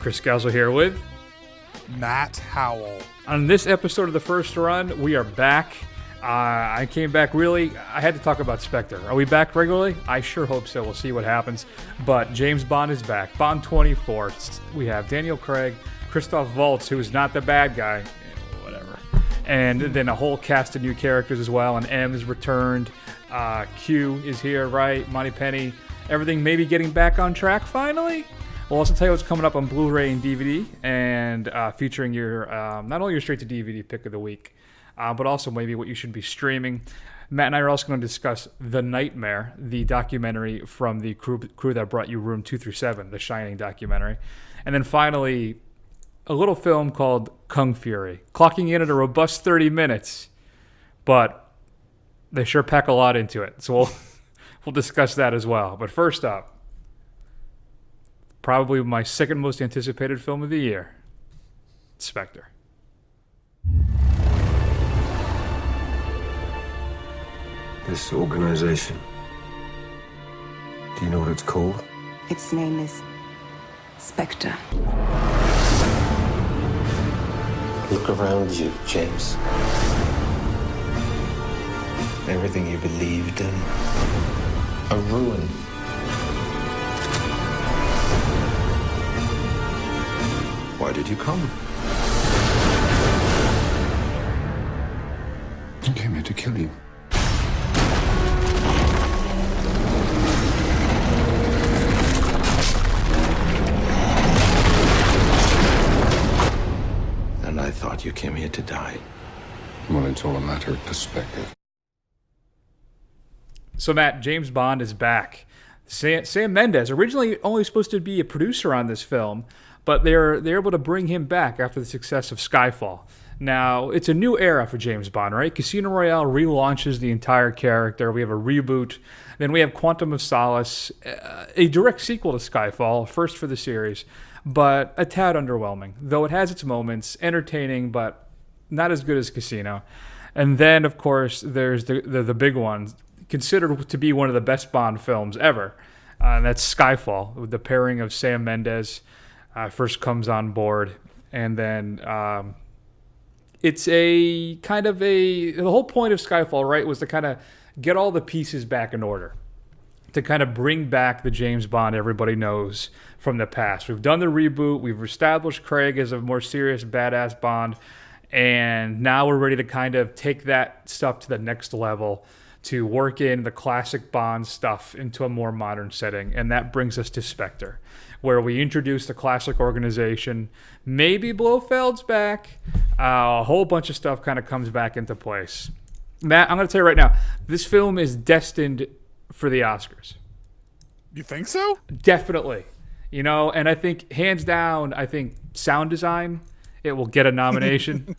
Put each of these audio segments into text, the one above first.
Chris Galzo here with Matt Howell. On this episode of The First Run, we are back. I came back I had to talk about Spectre. Are we back regularly? I sure hope so. We'll see what happens. But James Bond is back. Bond 24. We have Daniel Craig, Christoph Waltz, who is not the bad guy. Whatever. And then a whole cast of new characters as well. And M is returned. Q is here, right? Monty Penny. Everything maybe getting back on track finally. We'll also tell you what's coming up on Blu-ray and DVD, and featuring your not only your straight-to-DVD pick of the week, but also maybe what you should be streaming. Matt and I are also going to discuss The Nightmare, the documentary from the crew that brought you Room 2 through 7, the Shining documentary. And then finally, a little film called Kung Fury, clocking in at a robust 30 minutes, but they sure pack a lot into it. So we'll discuss that as well. But first up, probably my second most anticipated film of the year, Spectre. This organization, do you know what it's called? Its name is Spectre. Look around you, James. Everything you believed in, a ruin. Why did you come? I came here to kill you. And I thought you came here to die. Well, it's all a matter of perspective. So, Matt, James Bond is back. Sam Mendes, originally only supposed to be a producer on this film, but they're able to bring him back after the success of Skyfall. Now, it's a new era for James Bond, right? Casino Royale relaunches the entire character. We have a reboot. Then we have Quantum of Solace, a direct sequel to Skyfall, first for the series, but a tad underwhelming. Though it has its moments, entertaining, but not as good as Casino. And then, of course, there's the big one, considered to be one of the best Bond films ever. And that's Skyfall, with the pairing of Sam Mendes first comes on board, and then it's a kind of the whole point of Skyfall, right, was to kind of get all the pieces back in order, to kind of bring back the James Bond everybody knows from the past. We've done the reboot, we've established Craig as a more serious, badass Bond, and now we're ready to kind of take that stuff to the next level, to work in the classic Bond stuff into a more modern setting, and that brings us to Spectre, where we introduce the classic organization. Maybe Blofeld's back. A whole bunch of stuff kind of comes back into place. Matt, I'm going to tell you right now, this film is destined for the Oscars. You think so? Definitely. You know, and I think, hands down, sound design, it will get a nomination.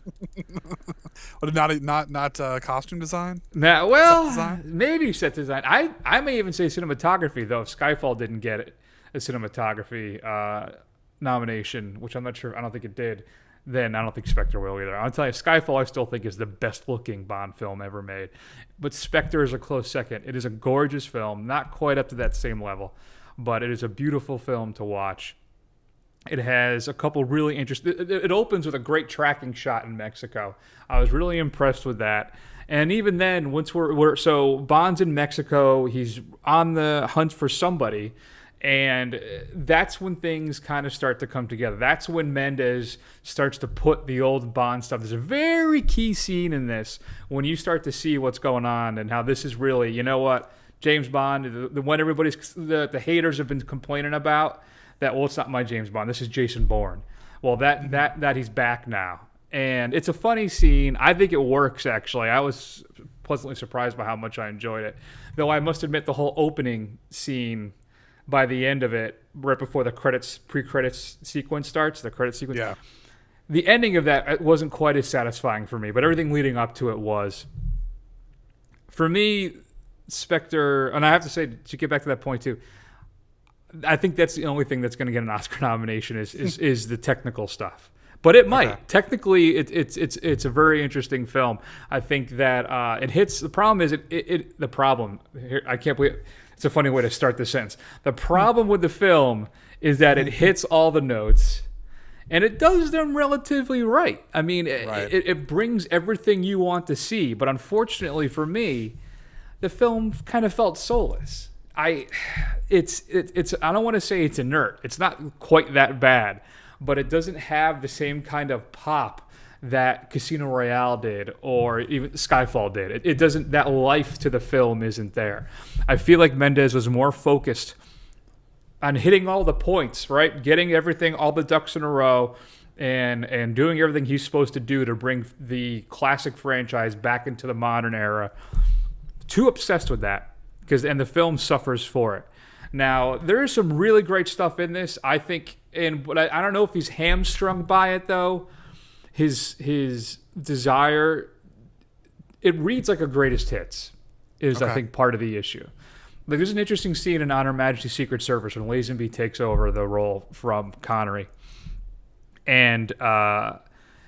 But not costume design? Now, well, set design? Maybe set design. I may even say cinematography, though. If Skyfall didn't get a cinematography nomination, which I'm not sure, I don't think it did, then I don't think Spectre will either. I'll tell you, Skyfall I still think is the best-looking Bond film ever made. But Spectre is a close second. It is a gorgeous film, not quite up to that same level, but it is a beautiful film to watch. It has a couple really interesting... It opens with a great tracking shot in Mexico. I was really impressed with that. And even then, once so Bond's in Mexico, he's on the hunt for somebody, and that's when things kind of start to come together. That's when Mendes starts to put the old Bond stuff. There's a very key scene in this when you start to see what's going on and how this is really, you know what, James Bond, the one the haters have been complaining about, that, well, it's not my James Bond. This is Jason Bourne. Well, that he's back now. And it's a funny scene. I think it works, actually. I was pleasantly surprised by how much I enjoyed it. Though I must admit the whole opening scene, by the end of it, right before the pre-credits sequence starts, the credit sequence, Yeah. The ending of that wasn't quite as satisfying for me, but everything leading up to it was. For me, Spectre, and I have to say, to get back to that point too, I think that's the only thing that's going to get an Oscar nomination is the technical stuff. But it might. Okay. Technically, it's a very interesting film. I think that it hits. The problem is the problem. Here, I can't believe it's a funny way to start this sentence. The problem with the film is that it hits all the notes, And it does them relatively right. I mean, Right. it brings everything you want to see. But unfortunately for me, the film kind of felt soulless. It's I don't want to say it's inert. It's not quite that bad, but it doesn't have the same kind of pop that Casino Royale did or even Skyfall did. It doesn't. That life to the film isn't there. I feel like Mendes was more focused on hitting all the points, right? Getting everything, all the ducks in a row, and doing everything he's supposed to do to bring the classic franchise back into the modern era. Too obsessed with that, and the film suffers for it. Now, there is some really great stuff in this, I think, but I don't know if he's hamstrung by it, though. His desire, it reads like a greatest hits, is I think part of the issue. Like, there's an interesting scene in On Her Majesty's Secret Service when Lazenby takes over the role from Connery. And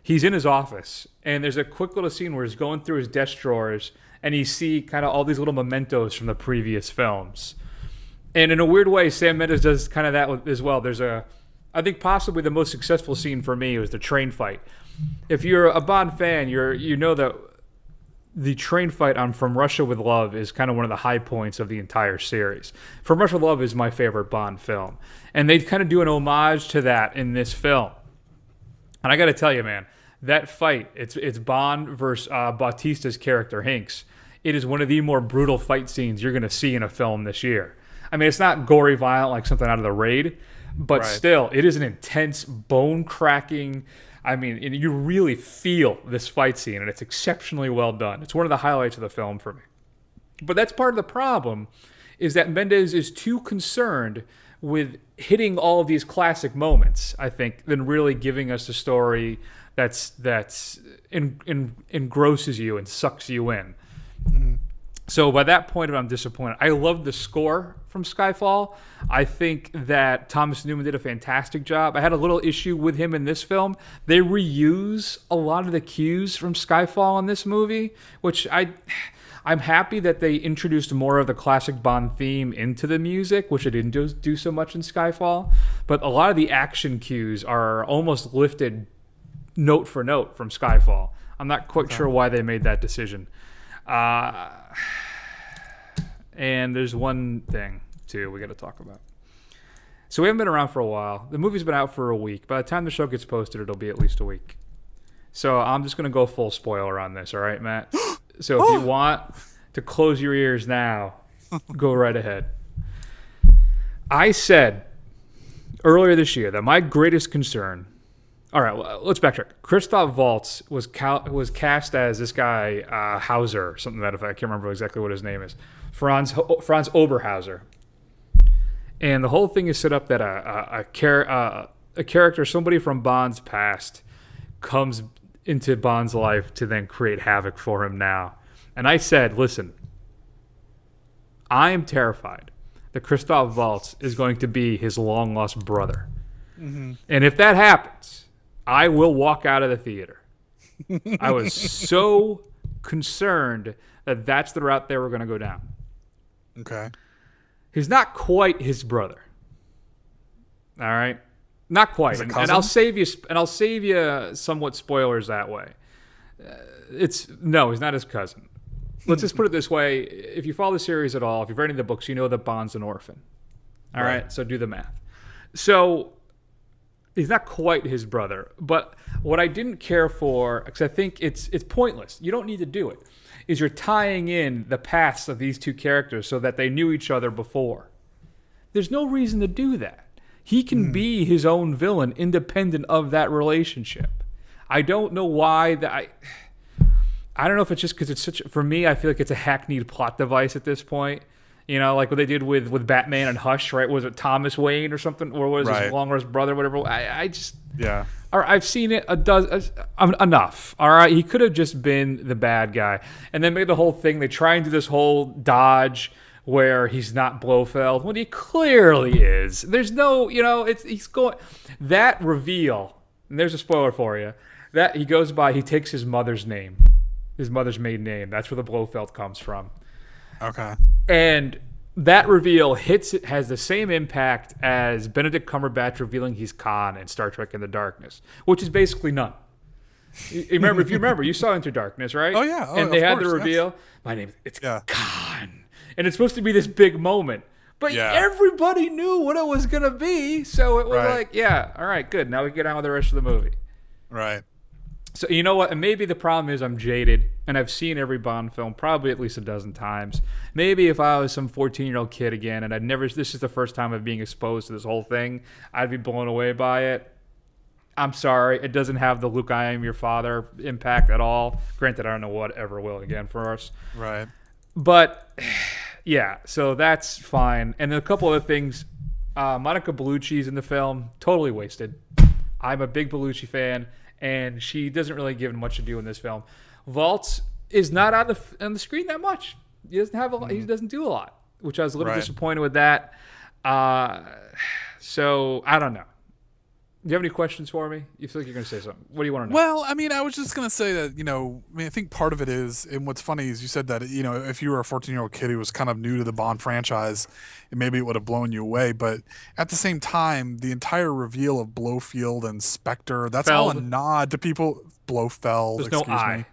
he's in his office. And there's a quick little scene where he's going through his desk drawers and you see kind of all these little mementos from the previous films. And in a weird way, Sam Mendes does kind of that as well. There's I think possibly the most successful scene for me was the train fight. If you're a Bond fan, you know that the train fight on From Russia with Love is kind of one of the high points of the entire series. From Russia with Love is my favorite Bond film. And they kind of do an homage to that in this film. And I got to tell you, man, that fight, it's Bond versus Bautista's character, Hinks. It is one of the more brutal fight scenes you're going to see in a film this year. I mean, it's not gory, violent like something out of The Raid, but still, it is an intense, bone-cracking... I mean, you really feel this fight scene, and it's exceptionally well done. It's one of the highlights of the film for me. But that's part of the problem, is that Mendes is too concerned with hitting all of these classic moments, I think, than really giving us a story that's engrosses you and sucks you in. Mm-hmm. So by that point, I'm disappointed. I love the score from Skyfall. I think that Thomas Newman did a fantastic job. I had a little issue with him in this film. They reuse a lot of the cues from Skyfall in this movie, which I'm happy that they introduced more of the classic Bond theme into the music, which it didn't do so much in Skyfall. But a lot of the action cues are almost lifted note for note from Skyfall. I'm not quite sure why they made that decision. And there's one thing, too, we got to talk about. So we haven't been around for a while. The movie's been out for a week. By the time the show gets posted, it'll be at least a week. So I'm just going to go full spoiler on this, all right, Matt? So if you want to close your ears now, go right ahead. I said earlier this year that my greatest concern... All right, well, let's backtrack. Christoph Waltz was cast as this guy, Hauser, or something that I can't remember exactly what his name is. Franz Oberhauser. And the whole thing is set up that a character, somebody from Bond's past, comes into Bond's life to then create havoc for him now. And I said, listen, I am terrified that Christoph Waltz is going to be his long-lost brother. Mm-hmm. And if that happens... I will walk out of the theater. I was so concerned that that's the route they were going to go down. Okay. He's not quite his brother. All right? Not quite. And I'll save you somewhat spoilers that way. No, he's not his cousin. Let's just put it this way. If you follow the series at all, if you've read any of the books, you know that Bond's an orphan. All right? So do the math. So... he's not quite his brother, but what I didn't care for, because I think it's pointless, you don't need to do it, is you're tying in the pasts of these two characters so that they knew each other before. There's no reason to do that. He can be his own villain independent of that relationship. I don't know why I don't know if it's just because it's for me, I feel like it's a hackneyed plot device at this point. You know, like what they did with Batman and Hush, right? Was it Thomas Wayne or something? Or was his long-lost brother, whatever? I just... yeah. All right, I've seen it enough. All right? He could have just been the bad guy. And then made the whole thing. They try and do this whole dodge where he's not Blofeld when he clearly is. There's no, he's going... That reveal, and there's a spoiler for you, that he goes by, he takes his mother's name. His mother's maiden name. That's where the Blofeld comes from. Okay. And that reveal has the same impact as Benedict Cumberbatch revealing he's Khan in Star Trek Into Darkness, which is basically none. If you remember, you saw Into Darkness, right? Oh, yeah. Oh, and they of had course, the reveal. yes. My name is Yeah. Khan. And it's supposed to be this big moment. But Yeah. everybody knew what it was going to be. So it was Right. like, yeah, all right, good. Now we can get on with the rest of the movie. Right. So you know what? And maybe the problem is I'm jaded, and I've seen every Bond film probably at least a dozen times. Maybe if I was some 14-year-old kid again, and this is the first time of being exposed to this whole thing, I'd be blown away by it. I'm sorry, it doesn't have the Luke, I am your father impact at all. Granted, I don't know what ever will again for us. Right. But yeah, so that's fine. And then a couple other things. Monica Bellucci's in the film, totally wasted. I'm a big Bellucci fan, and she doesn't really give much to do in this film. Waltz is not on the screen that much. He doesn't have he doesn't do a lot, which I was a little disappointed with that. So I don't know. Do you have any questions for me? You feel like you're going to say something. What do you want to know? Well, I mean, I was just going to say that, I think part of it is, and what's funny is you said that, if you were a 14-year-old kid who was kind of new to the Bond franchise, maybe it would have blown you away. But at the same time, the entire reveal of Blofeld and Spectre, that's all a nod to people. Blofeld, There's no I.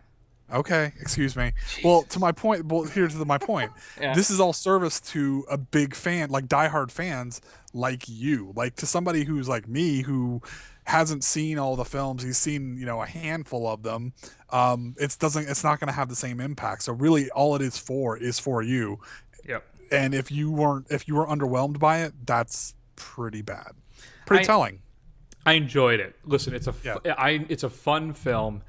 Okay, excuse me. Well, to my point, here's my point. Yeah. This is all service to a big fan, like diehard fans like you. Like to somebody who's like me who hasn't seen all the films, he's seen, a handful of them. It's not going to have the same impact. So really all it is for you. Yep. And if you were underwhelmed by it, that's pretty bad. Pretty telling. I enjoyed it. Listen, it's a fun film.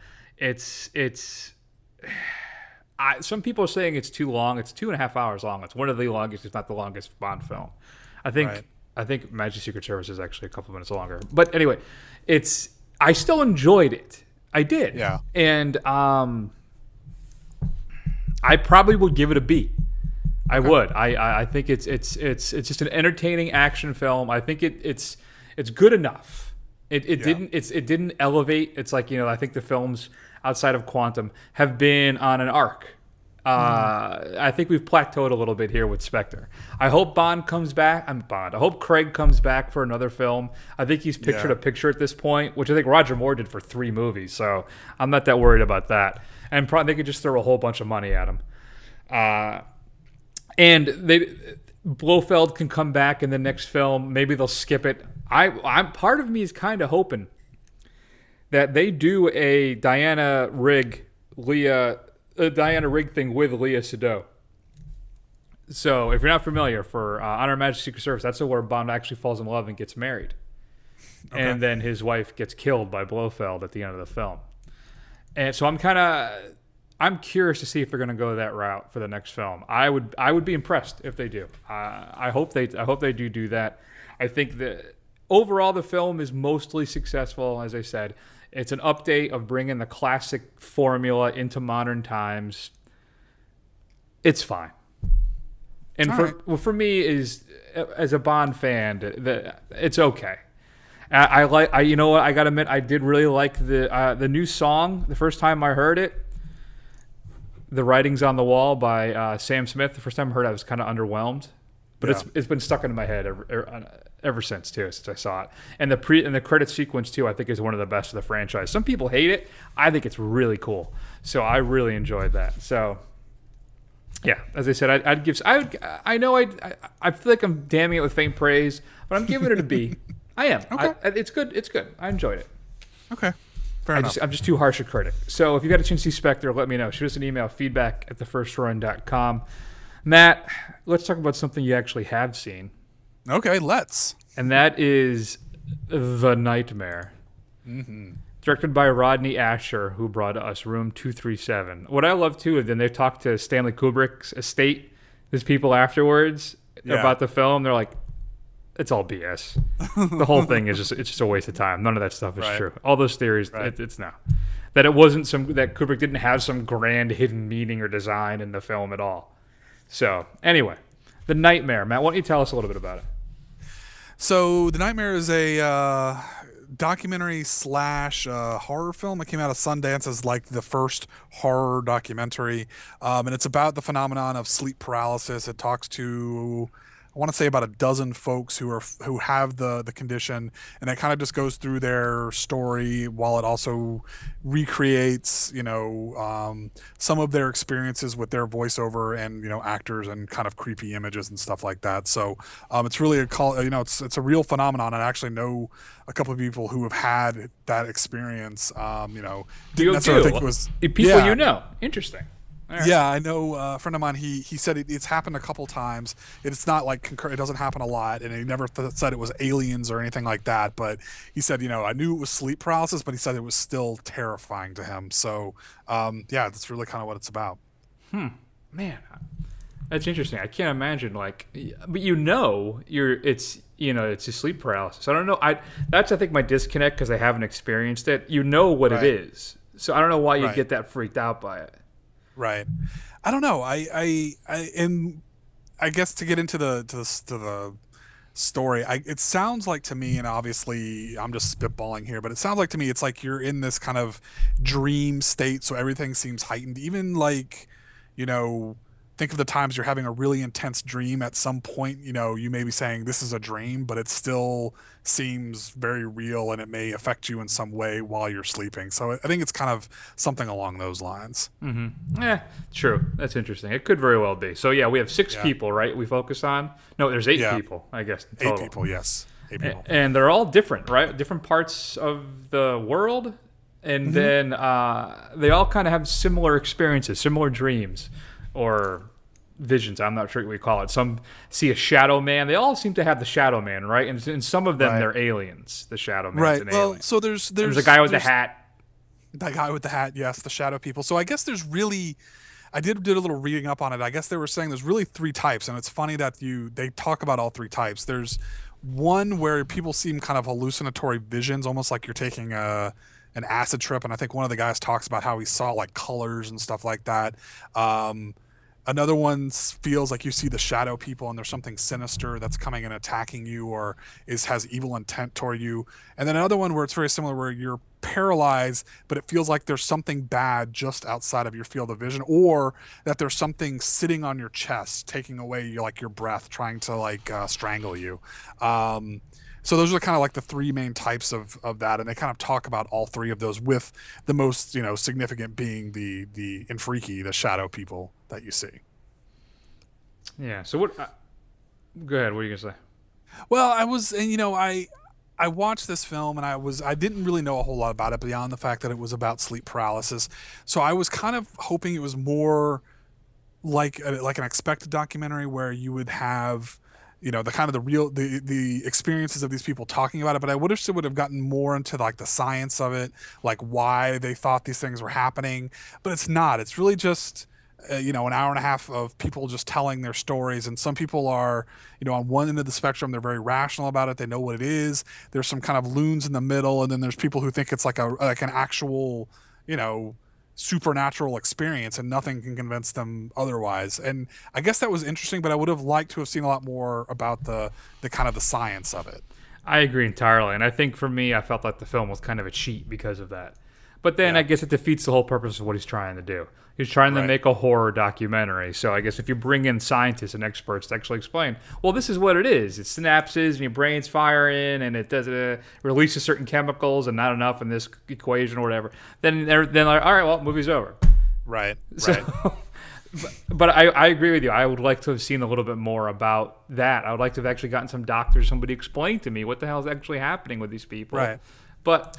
Some people are saying it's too long. It's 2.5 hours long. It's one of the longest, if not the longest, Bond film. I think Majesty's Secret Service is actually a couple minutes longer. But anyway, I still enjoyed it. I did. Yeah. And I probably would give it a B. I would. I think it's just an entertaining action film. I think it's good enough. It didn't elevate. It's like, I think the films outside of Quantum have been on an arc. I think we've plateaued a little bit here with Spectre. I hope Bond comes back. I hope Craig comes back for another film. I think he's pictured a picture at this point, which I think Roger Moore did for 3 movies. So I'm not that worried about that. And probably they could just throw a whole bunch of money at him. And Blofeld can come back in the next film. Maybe they'll skip it. I'm part of me is kind of hoping that they do a Diana Rigg thing with Leia Sado. So if you're not familiar, for Honor of Majesty's Secret Service, that's where Bond actually falls in love and gets married. Okay. And then his wife gets killed by Blofeld at the end of the film. And so I'm curious to see if they're going to go that route for the next film. I would be impressed if they do. I hope they do that. I think that overall the film is mostly successful, as I said. It's an update of bringing the classic formula into modern times. It's fine. And for me, as a Bond fan, it's okay. You know what? I gotta admit, I did really like the new song. The first time I heard it, "The Writing's on the Wall" by Sam Smith. The first time I heard it, I was kind of underwhelmed, but it's been stuck into my head ever since I saw it. And the credit sequence too, I think, is one of the best of the franchise. Some people hate it. I think it's really cool. So I really enjoyed that. So yeah, as I said, I feel like I'm damning it with faint praise, but I'm giving it a B. I am. Okay. It's good. It's good. I enjoyed it. Okay. Fair enough. I'm just too harsh a critic. So if you got a chance to see Spectre, let me know. Shoot us an email, feedback@thefirstrun.com. Matt, let's talk about something you actually have seen. Okay, let's. And that is The Nightmare. Mm-hmm. Directed by Rodney Asher, who brought us Room 237. What I love, too, is then they talked to Stanley Kubrick's estate, his people afterwards, about the film. They're like, it's all BS. The whole thing is just a waste of time. None of that stuff is true. All those theories, it's no. That it wasn't that Kubrick didn't have some grand hidden meaning or design in the film at all. So, anyway, The Nightmare. Matt, why don't you tell us a little bit about it? So, The Nightmare is a documentary slash horror film. It came out of Sundance as like the first horror documentary, and it's about the phenomenon of sleep paralysis. It talks to, I want to say, about a dozen folks who have the condition, and it kind of just goes through their story while it also recreates, some of their experiences with their voiceover and actors and kind of creepy images and stuff like that. So it's really it's a real phenomenon. I actually know a couple of people who have had that experience. Didn't necessarily think it was people Interesting. Right. Yeah, I know a friend of mine, he said it's happened a couple times. It's not like it doesn't happen a lot, and he never said it was aliens or anything like that, but he said, I knew it was sleep paralysis, but he said it was still terrifying to him. So, that's really kind of what it's about. Man, that's interesting. I can't imagine, but it's a sleep paralysis. I don't know. That's, I think, my disconnect, because I haven't experienced it. You know what it is. So I don't know why you get that freaked out by it. Right. I don't know. I guess to get into the story, it sounds like to me, and obviously I'm just spitballing here, but it sounds like to me it's like you're in this kind of dream state, so everything seems heightened. Even think of the times you're having a really intense dream. At some point, you may be saying this is a dream, but it still seems very real, and it may affect you in some way while you're sleeping. So I think it's kind of something along those lines. Mm-hmm. Yeah, true. That's interesting. It could very well be. So we have 6 people, right? We focus on. No, there's 8 people, I guess. In total. 8 people, yes. 8 people. And they're all different, right? Different parts of the world, and then they all kind of have similar experiences, similar dreams, or visions. I'm not sure what we call it. Some see a shadow man. They all seem to have the shadow man, right? And some of them, they're aliens. The shadow man's an alien. So there's a guy with the hat. That guy with the hat, yes, the shadow people. So I guess there's really, I did a little reading up on it. I guess they were saying there's really 3 types, and it's funny that they talk about all 3 types. There's one where people seem kind of hallucinatory visions, almost like you're taking an acid trip, and I think one of the guys talks about how he saw like colors and stuff like that. Another one feels like you see the shadow people, and there's something sinister that's coming and attacking you, or has evil intent toward you. And then another one where it's very similar, where you're paralyzed, but it feels like there's something bad just outside of your field of vision, or that there's something sitting on your chest, taking away your breath, trying to strangle you. So those are kind of like the 3 main types of that, and they kind of talk about all 3 of those, with the most significant being the Infreaky, the shadow people that you see. Yeah. So what? Go ahead. What are you gonna say? Well, I watched this film, and I didn't really know a whole lot about it beyond the fact that it was about sleep paralysis. So I was kind of hoping it was more like an expected documentary, where you would have the kind of the experiences of these people talking about it. But I wish it would have gotten more into like the science of it, like why they thought these things were happening. But it's not. It's really just an hour and a half of people just telling their stories. And some people are, on one end of the spectrum, they're very rational about it. They know what it is. There's some kind of loons in the middle, and then there's people who think it's like an actual, supernatural experience, and nothing can convince them otherwise. And I guess that was interesting, but I would have liked to have seen a lot more about the kind of the science of it. I agree entirely. And I think for me, I felt like the film was kind of a cheat because of that. But then I guess it defeats the whole purpose of what he's trying to do. He's trying to make a horror documentary. So I guess if you bring in scientists and experts to actually explain, well, this is what it is. It synapses and your brain's firing, and it does releases certain chemicals, and not enough in this equation or whatever. Then they're like, all right, well, movie's over. Right. But I agree with you. I would like to have seen a little bit more about that. I would like to have actually gotten some doctors, somebody explain to me what the hell is actually happening with these people. Right. But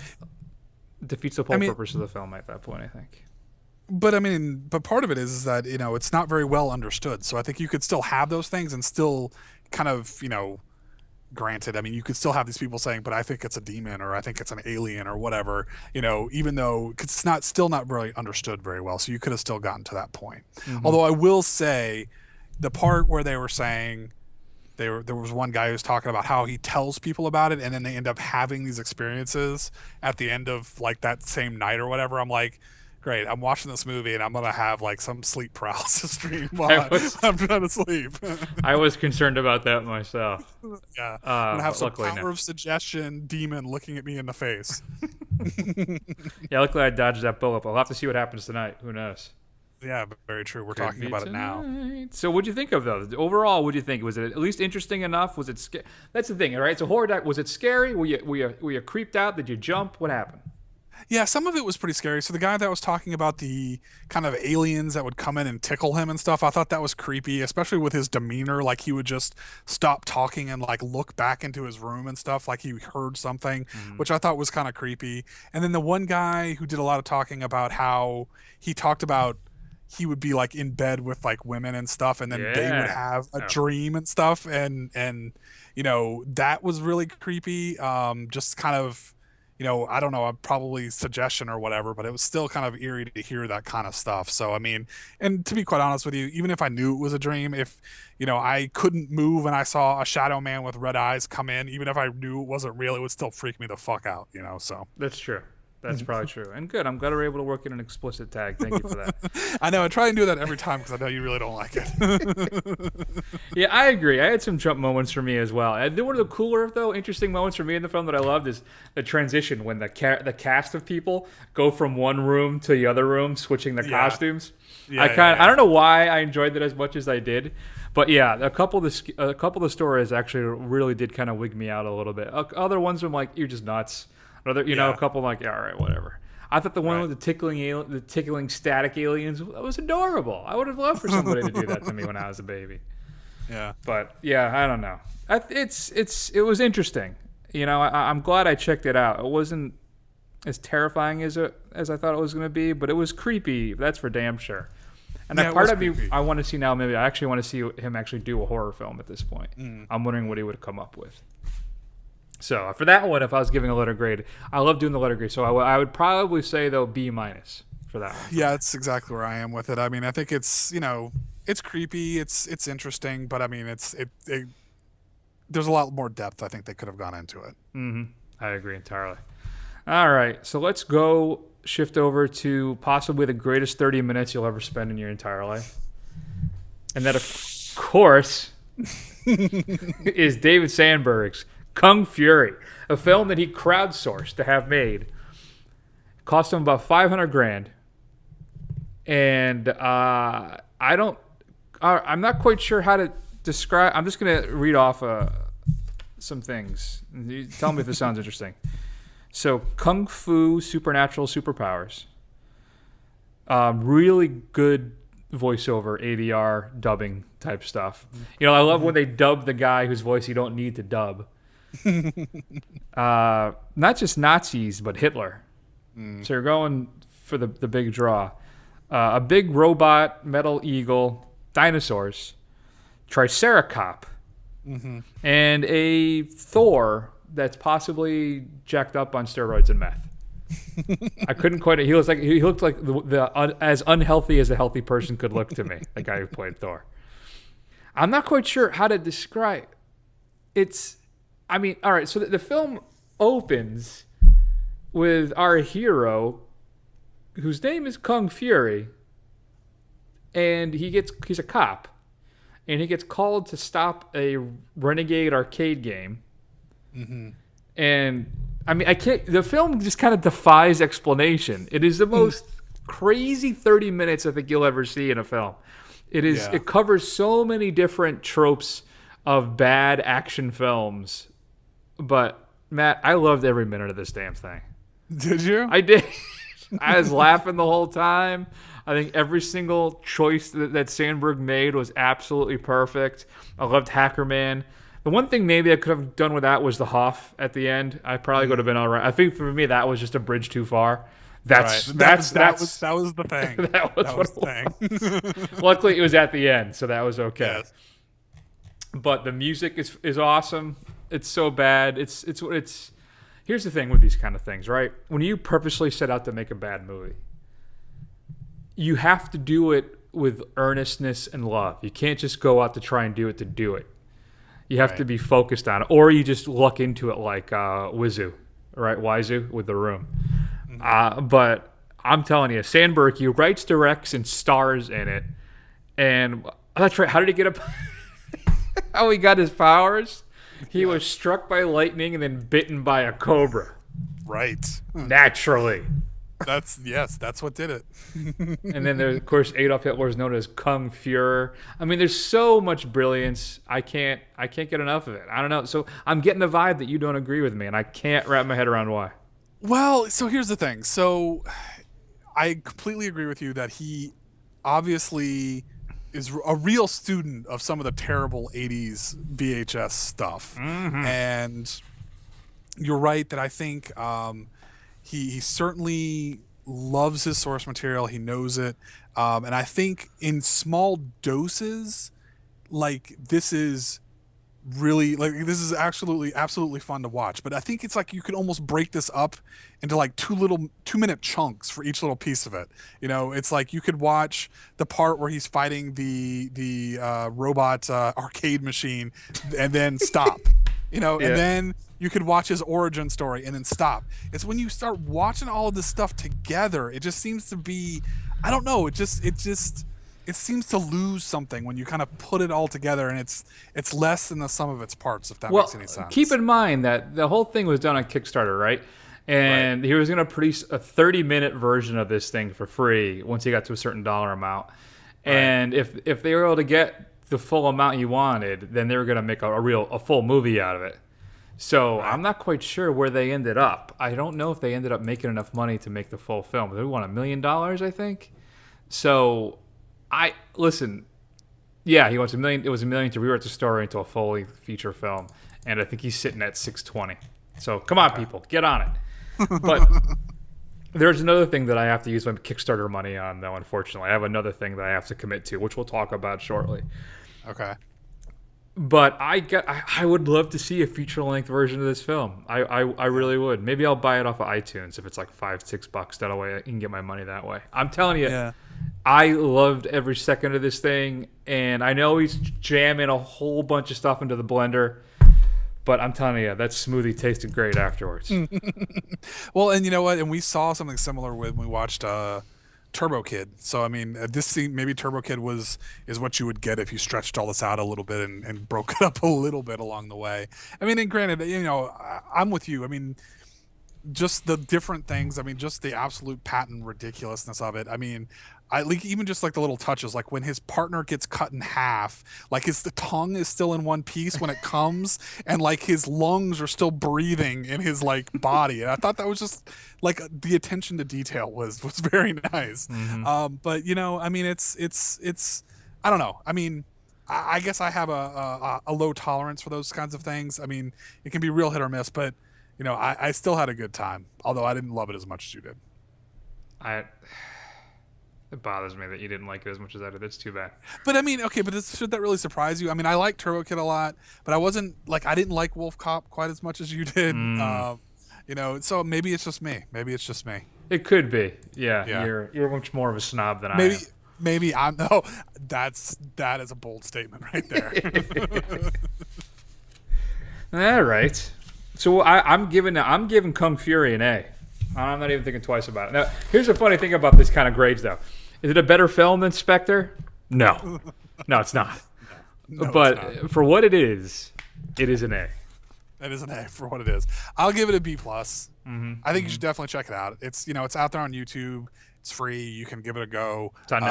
it defeats the whole purpose of the film at that point, I think. But part of it is that, it's not very well understood. So I think you could still have those things and still kind of, granted, you could still have these people saying, but I think it's a demon, or I think it's an alien, or whatever, even though it's still not really understood very well. So you could have still gotten to that point. Mm-hmm. Although I will say the part where they were saying there was one guy who was talking about how he tells people about it, and then they end up having these experiences at the end of like that same night or whatever. I'm like, great, I'm watching this movie and I'm gonna have like some sleep paralysis dream while I'm trying to sleep. I was concerned about that myself. Yeah, I'm gonna have some luckily power no. of suggestion demon looking at me in the face. Yeah, luckily I dodged that bullet. I'll have to see what happens tonight. Who knows? Yeah, very true. We're talking about it now. So what'd you think of those? Overall, what'd you think? Was it at least interesting enough? Was it That's the thing, all right? So horror doc, was it scary? Were you creeped out? Did you jump? What happened? Yeah, some of it was pretty scary. So the guy that was talking about the kind of aliens that would come in and tickle him and stuff, I thought that was creepy, especially with his demeanor. Like he would just stop talking and like look back into his room and stuff, like he heard something, which I thought was kind of creepy. And then the one guy who did a lot of talking about how he talked about he would be like in bed with like women and stuff, and then they would have a dream and stuff, and that was really creepy. Just kind of, I don't know, probably suggestion or whatever, but it was still kind of eerie to hear that kind of stuff. So I mean, and to be quite honest with you, even if I knew it was a dream, if I couldn't move and I saw a shadow man with red eyes come in, even if I knew it wasn't real, it would still freak me the fuck out. So That's true. That's probably true. And good. I'm glad we're able to work in an explicit tag. Thank you for that. I know. I try and do that every time because I know you really don't like it. Yeah, I agree. I had some jump moments for me as well. And then one of the cooler, though, interesting moments for me in the film that I loved is the transition when the cast of people go from one room to the other room, switching their costumes. I don't know why I enjoyed that as much as I did. But yeah, a couple of the stories actually really did kind of wig me out a little bit. Other ones I'm like, you're just nuts. Another, a couple like, yeah, all right, whatever. I thought the one with the tickling static aliens, that was adorable. I would have loved for somebody to do that to me when I was a baby. Yeah. But yeah, I don't know. It was interesting. I'm glad I checked it out. It wasn't as terrifying as I thought it was going to be, but it was creepy. That's for damn sure. And that part of me, I want to see now. Maybe I actually want to see him actually do a horror film at this point. I'm wondering what he would come up with. So for that one, if I was giving a letter grade, I love doing the letter grade. So I would probably say though B- for that one. Yeah, that's exactly where I am with it. I mean, I think it's it's creepy, it's interesting, but I mean, there's a lot more depth I think they could have gone into it. I agree entirely. All right, so let's go shift over to possibly the greatest 30 minutes you'll ever spend in your entire life, and that of course is David Sandberg's Kung Fury, a film that he crowdsourced to have made. Cost him about $500,000, and I'm not quite sure how to describe. I'm just gonna read off some things. You tell me if this sounds interesting. So, kung fu, supernatural superpowers. Really good voiceover, ADR, dubbing type stuff. I love when they dub the guy whose voice you don't need to dub. Not just Nazis, but Hitler. So you're going for the big draw. A big robot, metal eagle, dinosaurs, Triceracop, and a Thor that's possibly jacked up on steroids and meth. I couldn't quite. He looked like as unhealthy as a healthy person could look to me. The guy who played Thor. I'm not quite sure how to describe. All right. So the film opens with our hero, whose name is Kung Fury, and he's a cop, and he gets called to stop a renegade arcade game. And I can't. The film just kind of defies explanation. It is the most crazy 30 minutes I think you'll ever see in a film. It is. Yeah. It covers so many different tropes of bad action films. But Matt, I loved every minute of this damn thing. Did you? I did. I was laughing the whole time. I think every single choice that Sandberg made was absolutely perfect. I loved Hacker Man. The one thing maybe I could have done with that was the Hoff at the end. I probably could have been all right. I think for me that was just a bridge too far. That was the thing. that was the thing. Luckily, it was at the end, so that was okay. Yes. But the music is awesome. It's so bad. It's Here's the thing with these kind of things, right? When you purposely set out to make a bad movie, you have to do it with earnestness and love. You can't just go out to try and do it to do it. You have to be focused on it, or you just luck into it like Wizu, right? Wizu with The Room. But I'm telling you, Sandberg, he writes, directs, and stars in it. And that's right. How did he get up? How he got his powers? He was struck by lightning and then bitten by a cobra. Right. Naturally. That's what did it. And then there's, of course, Adolf Hitler is known as Kung Fuhrer. I mean, there's so much brilliance. I can't get enough of it. I don't know. So I'm getting the vibe that you don't agree with me, and I can't wrap my head around why. Well, so here's the thing. So I completely agree with you that he obviously is a real student of some of the terrible 80s VHS stuff. Mm-hmm. And you're right that I think he certainly loves his source material. He knows it. And I think in small doses, like this is really this is absolutely fun to watch. But I think it's like you could almost break this up into like 2-minute chunks for each little piece of it. You know, it's like you could watch the part where he's fighting the robot arcade machine and then stop. You know, and then you could watch his origin story and then stop. It's when you start watching all of this stuff together, it just seems to be, I don't know, it seems to lose something when you kind of put it all together, and it's less than the sum of its parts, if that makes any sense. Keep in mind that the whole thing was done on Kickstarter, right? And he was going to produce a 30-minute version of this thing for free once he got to a certain dollar amount. Right. And if they were able to get the full amount you wanted, then they were going to make a full movie out of it. So I'm not quite sure where they ended up. I don't know if they ended up making enough money to make the full film. They won $1 million, I think. So listen. Yeah, he wants $1 million. It was $1 million to rewrite the story into a fully feature film, and I think he's sitting at $620. So come on, people, get on it. But there's another thing that I have to use my Kickstarter money on, though. Unfortunately, I have another thing that I have to commit to, which we'll talk about shortly. Okay. But I would love to see a feature-length version of this film. I really would. Maybe I'll buy it off of iTunes if it's like $5-6. That way I can get my money that way. I'm telling you, I loved every second of this thing, and I know he's jamming a whole bunch of stuff into the blender, but I'm telling you, that smoothie tasted great afterwards. Well, and you know what? And we saw something similar when we watched Turbo Kid. So I mean, this scene, maybe Turbo Kid is what you would get if you stretched all this out a little bit and broke it up a little bit along the way. I mean, and granted, you know, I'm with you. I mean, just the different things. I mean, just the absolute patent ridiculousness of it. I mean, even just like the little touches, like when his partner gets cut in half, like the tongue is still in one piece when it comes, and like his lungs are still breathing in his like body. And I thought that was just like the attention to detail was very nice. Mm-hmm. But you know, I mean, it's I don't know. I mean, I guess I have a low tolerance for those kinds of things. I mean, it can be real hit or miss, but you know, I still had a good time, although I didn't love it as much as you did. It bothers me that you didn't like it as much as I did. That's too bad. But I mean, okay, but should that really surprise you? I mean, I like Turbo Kid a lot, but I didn't like Wolf Cop quite as much as you did. You know, so maybe it's just me. It could be. Yeah. You're much more of a snob than I am. Maybe I'm. No, that is a bold statement right there. All right. So I'm giving Kung Fury an A. I'm not even thinking twice about it. Now, here's the funny thing about this kind of grades, though. Is it a better film than Spectre? No. No, it's not. No, but it's not. For what it is an A. It is an A for what it is. I'll give it a B+. Mm-hmm. I think you should definitely check it out. It's it's out there on YouTube. It's free. You can give it a go. It's on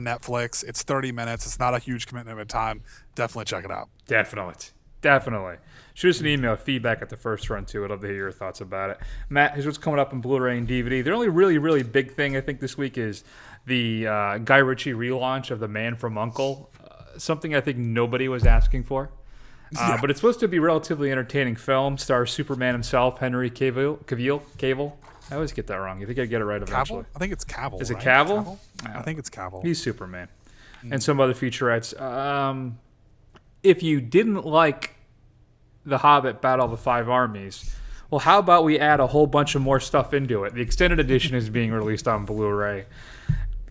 Netflix. It's 30 minutes. It's not a huge commitment of time. Definitely check it out. Definitely. Shoot us an email, feedback at the first run, too. I'd love to hear your thoughts about it. Matt, here's what's coming up on Blu-ray and DVD. The only really, really big thing, I think, this week is the Guy Ritchie relaunch of The Man from U.N.C.L.E., something I think nobody was asking for. But it's supposed to be a relatively entertaining film. Stars Superman himself, Henry Cavill. I always get that wrong. You think I get it right eventually? Cavill? I think it's Cavill. Is it Cavill? I think it's Cavill. He's Superman. And some other featurettes. If you didn't like The Hobbit Battle of the Five Armies, well, how about we add a whole bunch of more stuff into it? The extended edition is being released on Blu-ray.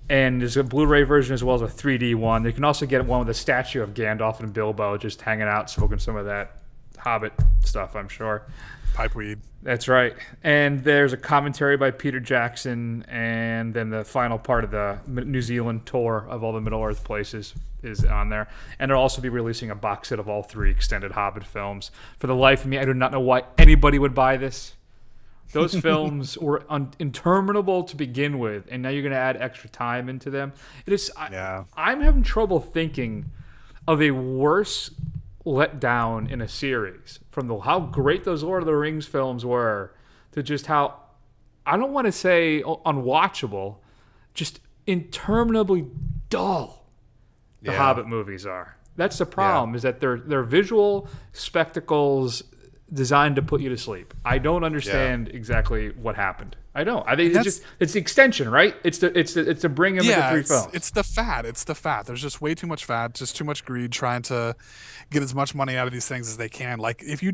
And there's a Blu-ray version as well as a 3D one. You can also get one with a statue of Gandalf and Bilbo just hanging out, smoking some of that Hobbit stuff, I'm sure. Pipeweed. That's right. And there's a commentary by Peter Jackson, and then the final part of the New Zealand tour of all the Middle-earth places is on there. And they'll also be releasing a box set of all 3 extended Hobbit films. For the life of me, I do not know why anybody would buy this. Those films were interminable to begin with, and now you're going to add extra time into them. I'm having trouble thinking of a worse letdown in a series, from how great those Lord of the Rings films were to just how, I don't want to say unwatchable, just interminably dull the Hobbit movies are. That's the problem, is that they're visual spectacles designed to put you to sleep. I don't understand exactly what happened. I don't. I think it's the extension, right? It's to bring them into 3 films. It's the fat. It's the fat. There's just way too much fat, just too much greed, trying to get as much money out of these things as they can. Like, if you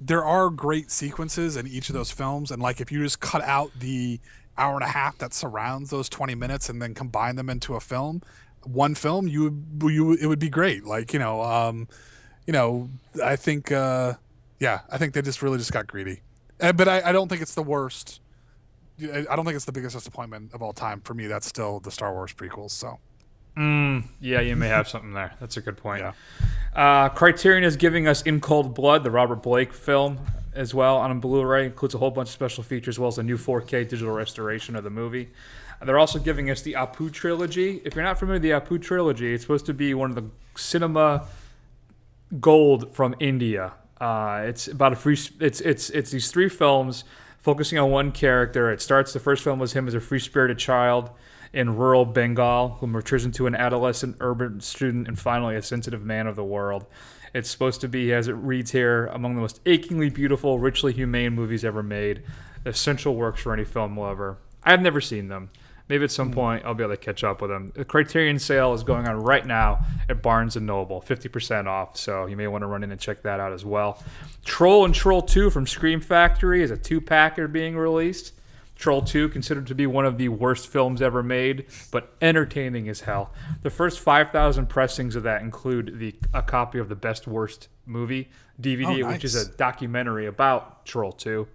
there are great sequences in each of those films, and like if you just cut out the hour and a half that surrounds those 20 minutes and then combine them into one film, it would be great. Like, I think I think they just really just got greedy. But I don't think it's the worst. I don't think it's the biggest disappointment of all time. For me, that's still the Star Wars prequels. So, yeah, you may have something there. That's a good point. Yeah. Criterion is giving us In Cold Blood, the Robert Blake film, as well on Blu-ray. Includes a whole bunch of special features, as well as a new 4K digital restoration of the movie. They're also giving us the Apu trilogy. If you're not familiar with the Apu trilogy, it's supposed to be one of the cinema gold from India. It's about it's these 3 films focusing on one character. The first film was him as a free-spirited child in rural Bengal who matures into an adolescent urban student and finally a sensitive man of the world. It's supposed to be, as it reads here, among the most achingly beautiful, richly humane movies ever made. Essential works for any film lover. I've never seen them. Maybe at some point I'll be able to catch up with them. The Criterion sale is going on right now at Barnes & Noble, 50% off, so you may want to run in and check that out as well. Troll and Troll 2 from Scream Factory is a 2-packer being released. Troll 2, considered to be one of the worst films ever made, but entertaining as hell. The first 5,000 pressings of that include a copy of the Best Worst Movie DVD, which is a documentary about Troll 2.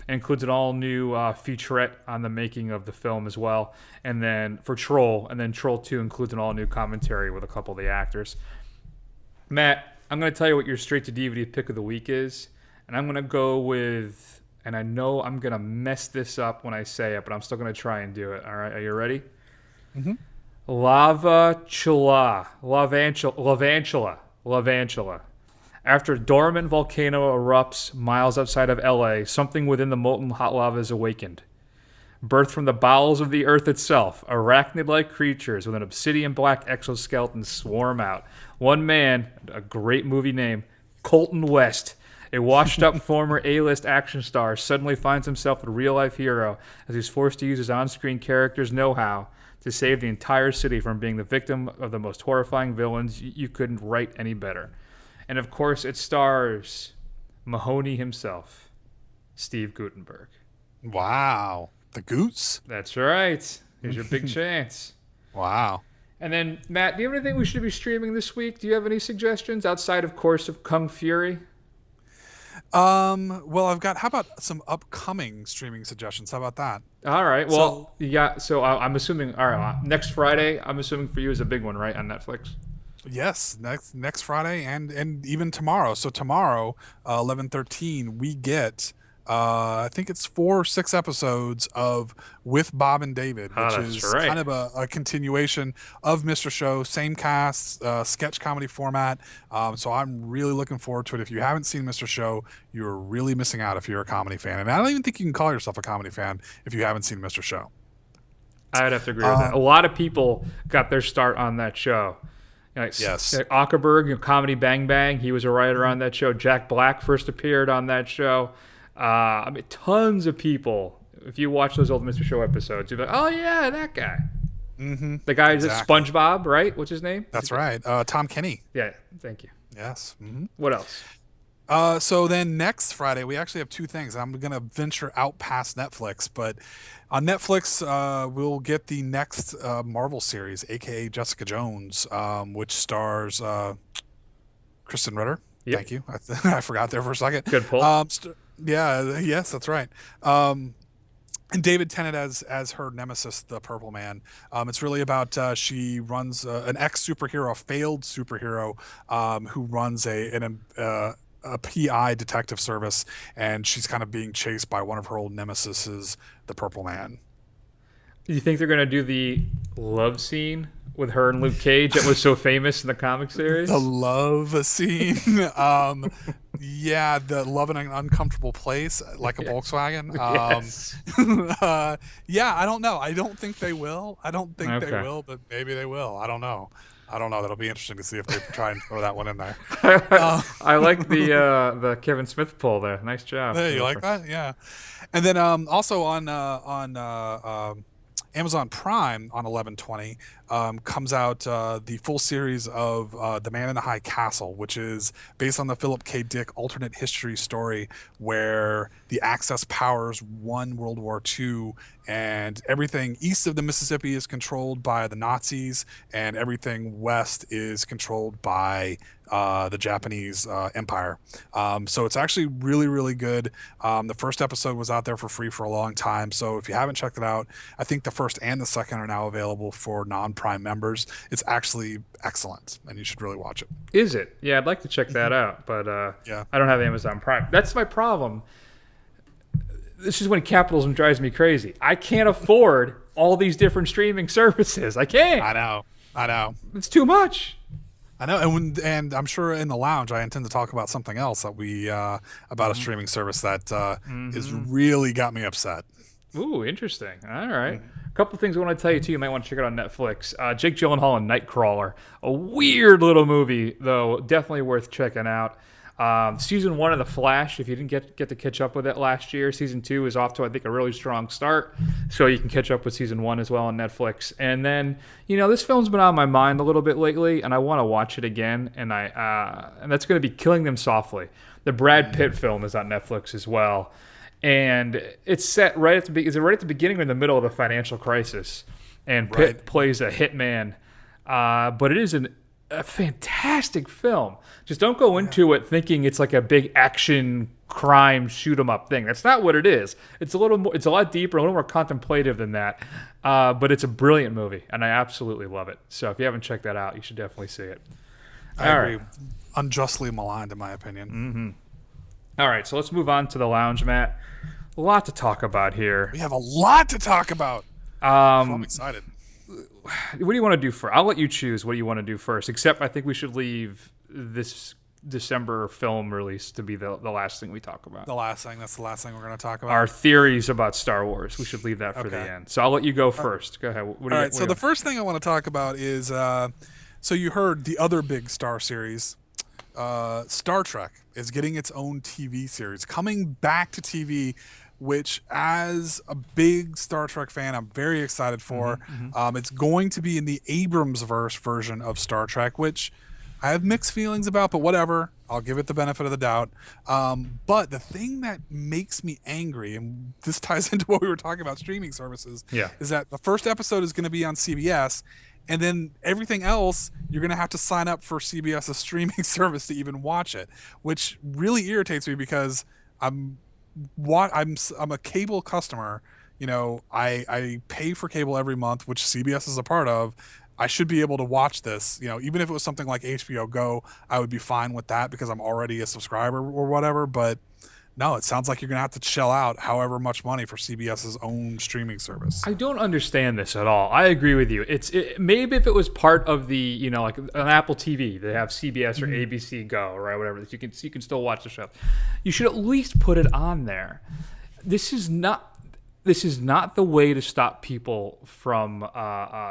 It includes an all-new featurette on the making of the film as well. And then for Troll, and then Troll 2 includes an all-new commentary with a couple of the actors. Matt, I'm going to tell you what your straight-to-DVD pick of the week is. And I'm going to go with, and I know I'm going to mess this up when I say it, but I'm still going to try and do it. All right, are you ready? Mm-hmm. Lavantula. After a dormant volcano erupts miles outside of LA, something within the molten hot lava is awakened. Birthed from the bowels of the earth itself, arachnid-like creatures with an obsidian-black exoskeleton swarm out. One man, a great movie name, Colton West, a washed-up former A-list action star, suddenly finds himself a real-life hero as he's forced to use his on-screen character's know-how to save the entire city from being the victim of the most horrifying villains. You couldn't write any better. And, of course, it stars Mahoney himself, Steve Guttenberg. Wow. The Goots? That's right. Here's your big chance. Wow. And then, Matt, do you have anything we should be streaming this week? Do you have any suggestions outside, of course, of Kung Fury? Well, I've got, how about some upcoming streaming suggestions? How about that? All right. Well, so I'm assuming, all right, next Friday, I'm assuming for you is a big one, right, on Netflix? Yes, next Friday and even tomorrow. So tomorrow, 11/13, we get I think it's 4 or 6 episodes of With Bob and David, which is kind of a continuation of Mr. Show, same cast, sketch comedy format. So I'm really looking forward to it. If you haven't seen Mr. Show, you're really missing out if you're a comedy fan. And I don't even think you can call yourself a comedy fan if you haven't seen Mr. Show. I'd have to agree with that. A lot of people got their start on that show. Yes. Like Ockerberg, Comedy Bang Bang, he was a writer on that show. Jack Black first appeared on that show. I mean, tons of people. If you watch those old Mr. Show episodes, you're like, oh, yeah, that guy. Mm-hmm. The guy is SpongeBob, right? What's his name? That's right. Tom Kenny. Yeah, thank you. Yes. Mm-hmm. What else? So then next Friday, we actually have 2 things. I'm going to venture out past Netflix, but on Netflix, we'll get the next Marvel series, a.k.a. Jessica Jones, which stars Kristen Ritter. Yep. Thank you. I forgot there for a second. Good pull. Yes, that's right. And David Tennant as her nemesis, the Purple Man. It's really about she runs an ex-superhero, a failed superhero, who runs a PI detective service, and she's kind of being chased by one of her old nemesises, the Purple Man. Do you think they're going to do the love scene with her and Luke Cage that was so famous in the comic series? The love scene. Yeah, the love in an uncomfortable place, like a Volkswagen. Yes. Yeah, I don't know. I don't think they will. I don't think they Okay. will, but maybe they will. I don't know. That'll be interesting to see if they try and throw that one in there. I like the Kevin Smith pull there. Nice job. Hey, you like that? Yeah. And then also on Amazon Prime on 11/20 comes out the full series of The Man in the High Castle, which is based on the Philip K. Dick alternate history story where the Axis powers won World War II and everything east of the Mississippi is controlled by the Nazis and everything west is controlled by the Japanese Empire. So it's actually really, really good. The first episode was out there for free for a long time. So if you haven't checked it out, I think the first and the second are now available for non-Prime members. It's actually excellent, and you should really watch it. Is it? Yeah, I'd like to check that out, but Yeah. I don't have Amazon Prime. That's my problem. This is when capitalism drives me crazy. I can't afford all these different streaming services. I can't. I know. It's too much. I know, and I'm sure in the lounge I intend to talk about something else that about a streaming service that has really got me upset. Ooh, interesting. All right. A couple things I want to tell you, too. You might want to check it out on Netflix. Jake Gyllenhaal and Nightcrawler. A weird little movie, though. Definitely worth checking out. Season 1 of The Flash, if you didn't get to catch up with it last year, Season 2 is off to, I think, a really strong start. So you can catch up with Season 1 as well on Netflix. And then, this film's been on my mind a little bit lately, and I want to watch it again. And and that's going to be Killing Them Softly. The Brad Pitt film is on Netflix as well. And it's set right at the beginning or in the middle of the financial crisis. And Pitt plays a hitman. But it is a fantastic film. Just don't go into it thinking it's like a big action crime shoot 'em up thing. That's not what it is. It's a lot deeper, a little more contemplative than that. But it's a brilliant movie, and I absolutely love it. So if you haven't checked that out, you should definitely see it. I agree. Unjustly maligned, in my opinion. Mm-hmm. All right, so let's move on to the lounge, Matt. A lot to talk about here. We have a lot to talk about. I'm excited. What do you want to do first? I'll let you choose what you want to do first, except I think we should leave this December film release to be the last thing we talk about. That's the last thing we're going to talk about. Our theories about Star Wars. We should leave that for the end. So I'll let you go first. Go ahead. All right, so the first thing I want to talk about is, so you heard the other big Star series, Star Trek is getting its own TV series, coming back to TV, which as a big Star Trek fan, I'm very excited for. It's going to be in the Abrams-verse version of Star Trek, which I have mixed feelings about, but whatever. I'll give it the benefit of the doubt. But the thing that makes me angry, and this ties into what we were talking about streaming services, is that the first episode is going to be on CBS, and then everything else, you're going to have to sign up for CBS's streaming service to even watch it, which really irritates me because I'm a cable customer. I pay for cable every month, which CBS is a part of. I should be able to watch this. Even if it was something like HBO Go, I would be fine with that because I'm already a subscriber or whatever. But no, it sounds like you're gonna have to shell out however much money for CBS's own streaming service. I don't understand this at all. I agree with you. Maybe if it was part of the, like an Apple TV, they have CBS or ABC Go, right? Whatever. You can still watch the show. You should at least put it on there. This is not the way to stop people from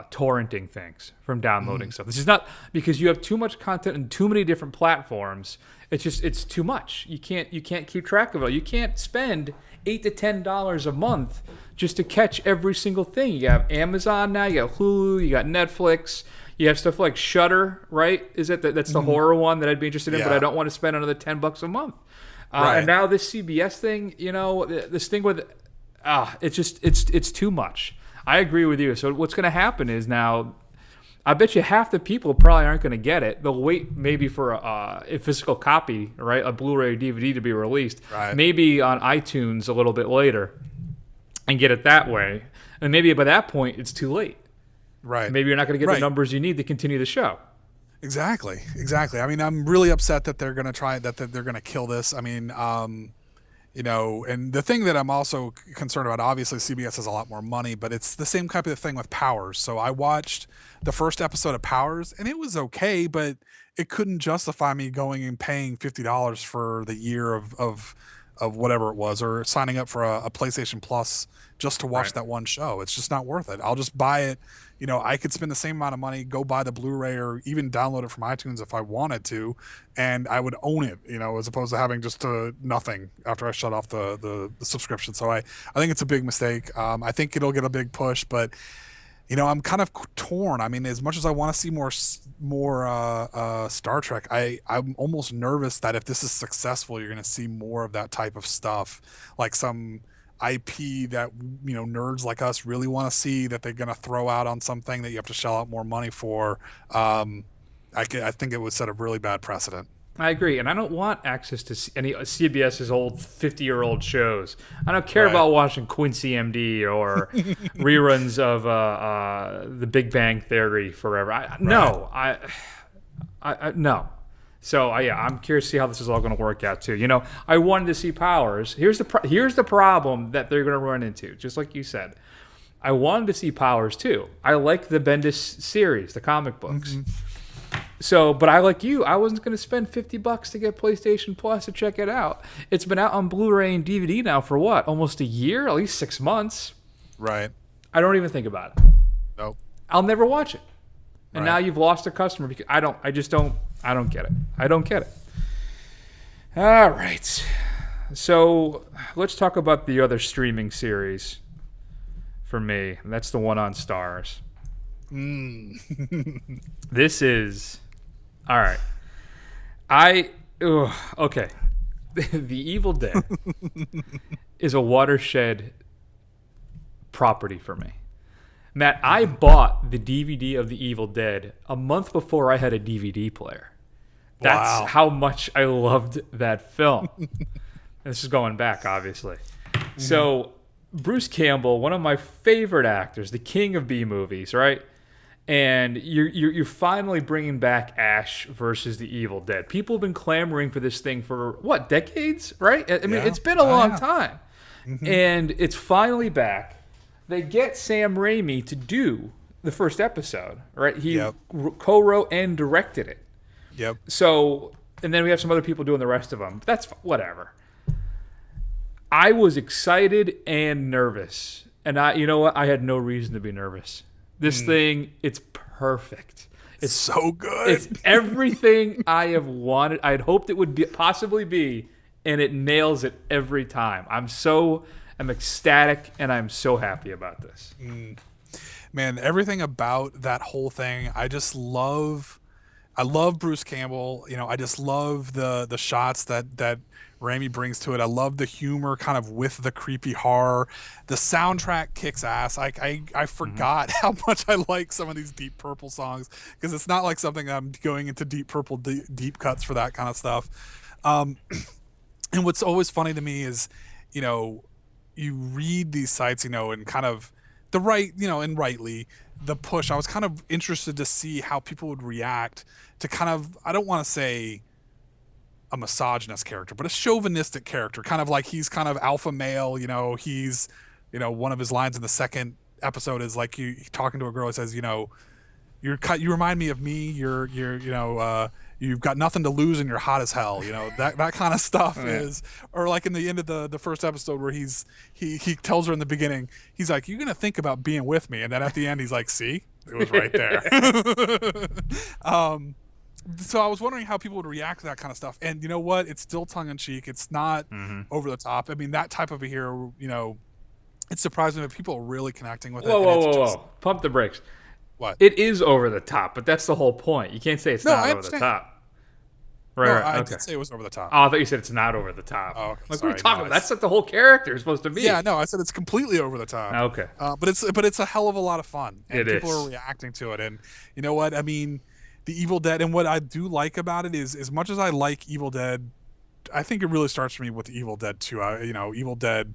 torrenting things, from downloading stuff. This is not because you have too much content and too many different platforms. It's too much. You can't keep track of it. You can't spend $8 to $10 a month just to catch every single thing. You have Amazon now, you got Hulu, you got Netflix, you have stuff like Shudder, right? That's the horror one that I'd be interested in, but I don't want to spend another $10 a month. And now this CBS thing, this thing with it's too much. I agree with you. So what's going to happen is now I bet you half the people probably aren't going to get it. They'll wait maybe for a physical copy, right? A Blu-ray DVD to be released. Right. Maybe on iTunes a little bit later and get it that way. And maybe by that point, it's too late. Right. Maybe you're not going to get the numbers you need to continue the show. Exactly. I mean, I'm really upset that they're going to try that they're going to kill this. I mean, you know, and the thing that I'm also concerned about, obviously CBS has a lot more money, but it's the same type of thing with Powers. So I watched the first episode of Powers and it was okay, but it couldn't justify me going and paying $50 for the year of whatever it was, or signing up for a PlayStation Plus just to watch that one show. It's just not worth it. I'll just buy it. You know, I could spend the same amount of money, go buy the Blu-ray or even download it from iTunes if I wanted to, and I would own it, you know, as opposed to having just nothing after I shut off the subscription. So I think it's a big mistake. I think it'll get a big push, but, you know, I'm kind of torn. I mean, as much as I want to see more Star Trek, I'm almost nervous that if this is successful, you're going to see more of that type of stuff, like some IP that, you know, nerds like us really want to see, that they're going to throw out on something that you have to shell out more money for. I think it would set a really bad precedent. I agree, and I don't want access to any CBS's old 50-year-old shows. I don't care about watching Quincy MD or reruns of The Big Bang Theory forever. No. So I'm curious to see how this is all going to work out too. You know, I wanted to see Powers. Here's the problem that they're going to run into. Just like you said, I wanted to see Powers too. I like the Bendis series, the comic books. Mm-hmm. So, but I like you. I wasn't going to spend $50 to get PlayStation Plus to check it out. It's been out on Blu-ray and DVD now for what? Almost a year? At least 6 months. Right. I don't even think about it. Nope. I'll never watch it. And now you've lost a customer because I don't get it. I don't get it. All right. So let's talk about the other streaming series for me. And that's the one on Stars. This is... All right. Okay. The Evil Dead is a watershed property for me. Matt, I bought the DVD of The Evil Dead a month before I had a DVD player. That's how much I loved that film. This is going back, obviously. Mm-hmm. So, Bruce Campbell, one of my favorite actors, the king of B movies, right? And you're finally bringing back Ash versus the Evil Dead. People have been clamoring for this thing for, what, decades, right? I mean, it's been a long time. Mm-hmm. And it's finally back. They get Sam Raimi to do the first episode, right? He co-wrote and directed it. Yep. So, and then we have some other people doing the rest of them. That's whatever. I was excited and nervous. And you know what? I had no reason to be nervous. This thing, it's perfect. It's so good. It's everything I have wanted. I had hoped it would possibly be, and it nails it every time. I'm ecstatic, and I'm so happy about this. Man, everything about that whole thing, I love Bruce Campbell. You know, I just love the shots that Raimi brings to it. I love the humor kind of with the creepy horror. The soundtrack kicks ass. I forgot how much I like some of these Deep Purple songs, because it's not like something I'm going into Deep Purple deep cuts for that kind of stuff. And what's always funny to me is, you know, you read these sites, you know, and kind of and rightly, the push. I was kind of interested to see how people would react to kind of, I don't want to say a misogynist character, but a chauvinistic character, kind of like he's kind of alpha male, you know, he's, you know, one of his lines in the second episode is like he talking to a girl, he says, you know, you remind me of me, you're you know, you've got nothing to lose and you're hot as hell, you know, that kind of stuff is, or like in the end of the first episode where he tells her in the beginning, he's like, you're gonna think about being with me, and then at the end he's like, see, it was right there. So I was wondering how people would react to that kind of stuff, and you know what, it's still tongue-in-cheek, it's not over the top. I mean, that type of a hero, you know, it's surprising that people are really connecting with it. Whoa. Pump the brakes. What? It is over the top, but that's the whole point. You can't say it's not over the top. Right, No, right, I okay. did say it was over the top. Oh, I thought you said it's not over the top. Oh, okay. Like, what are Sorry, you talking no, about? That's what the whole character is supposed to be. Yeah, no, I said it's completely over the top. Okay. But it's a hell of a lot of fun, and It people is. are reacting to it. And you know what? I mean, the Evil Dead, and what I do like about it is, as much as I like Evil Dead, I think it really starts for me with Evil Dead 2. Evil Dead,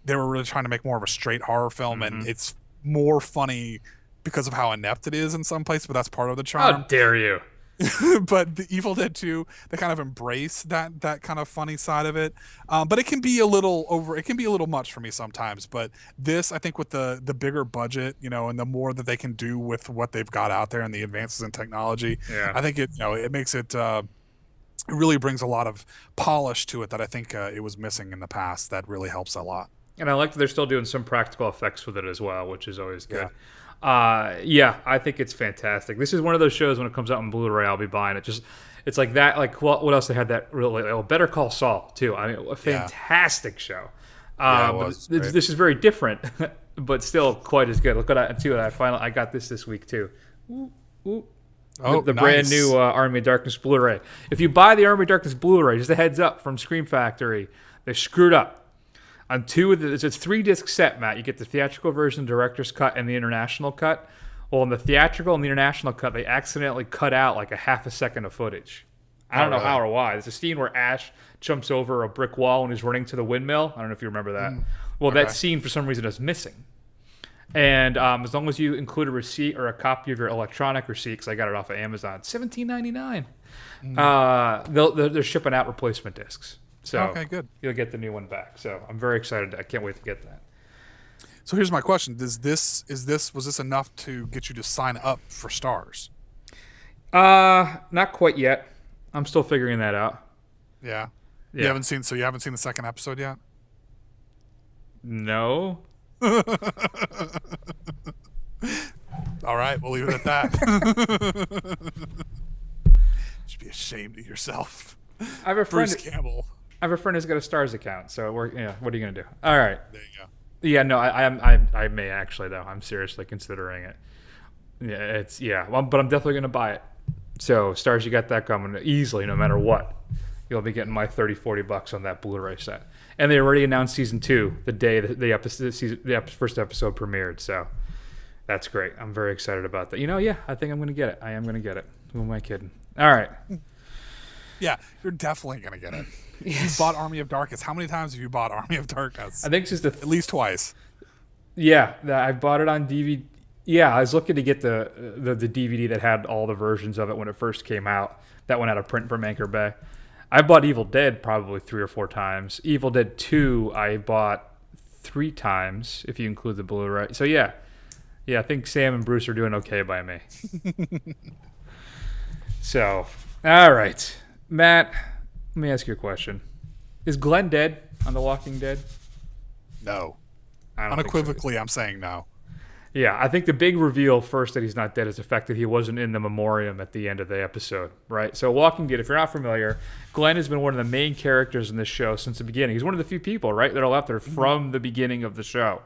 they were really trying to make more of a straight horror film, and it's more funny because of how inept it is in some places, but that's part of the How charm. dare you? But the Evil Dead 2, they kind of embrace that kind of funny side of it. But it can be a little over. It can be a little much for me sometimes. But this, I think, with the bigger budget, and the more that they can do with what they've got out there and the advances in technology, Yeah. I think it makes it. It really brings a lot of polish to it that I think it was missing in the past. That really helps a lot. And I like that they're still doing some practical effects with it as well, which is always good. Yeah. I think it's fantastic. This is one of those shows when it comes out on Blu-ray, I'll be buying it. It's like that. Like what else they had that really? Better Call Saul too. I mean, a fantastic show. Yeah, it but was this is very different, but still quite as good. Look what I got this week too. Ooh, ooh. The brand nice. new Army of Darkness Blu-ray. If you buy the Army of Darkness Blu-ray, just a heads up from Scream Factory, they screwed up. On it's a 3-disc set, Matt. You get the theatrical version, director's cut, and the international cut. Well, in the theatrical and the international cut, they accidentally cut out like a half a second of footage. I don't know how or why. There's a scene where Ash jumps over a brick wall and he's running to the windmill. I don't know if you remember that. Well, that scene for some reason is missing. And as long as you include a receipt or a copy of your electronic receipt, because I got it off of Amazon, $17.99. They're shipping out replacement discs. So Okay, good. You'll get the new one back. So I'm very excited. I can't wait to get that. So here's my question: was this enough to get you to sign up for Stars? Not quite yet. I'm still figuring that out. Yeah. Yeah. You haven't seen the second episode yet? No. All right, we'll leave it at that. You should be ashamed of yourself. I have a friend. Bruce Campbell. I have a friend who's got a Stars account. So what are you gonna do? All right. There you go. Yeah. No. I may actually though. I'm seriously considering it. Yeah. But I'm definitely gonna buy it. So Stars, you got that coming easily, no matter what. You'll be getting my $30-$40 on that Blu-ray set. And they already announced season 2 the day the first episode premiered. So that's great. I'm very excited about that. I think I'm going to get it. I am going to get it. Who am I kidding? All right. Yeah, you're definitely gonna get it. You bought Army of Darkness. How many times have you bought Army of Darkness? I think it's just At least twice. Yeah, I bought it on DVD. Yeah, I was looking to get the DVD that had all the versions of it when it first came out. That went out of print from Anchor Bay. I bought Evil Dead probably 3 or 4 times. Evil Dead 2 I bought 3 times if you include the Blu-ray. So yeah, I think Sam and Bruce are doing okay by me. So, all right, Matt, let me ask you a question. Is Glen dead on The Walking Dead? No. I don't think so. Unequivocally, I'm saying no. Yeah, I think the big reveal first that he's not dead is the fact that he wasn't in the memoriam at the end of the episode, right? So Walking Dead, if you're not familiar, Glenn has been one of the main characters in this show since the beginning. He's one of the few people, right, that are left there from the beginning of the show.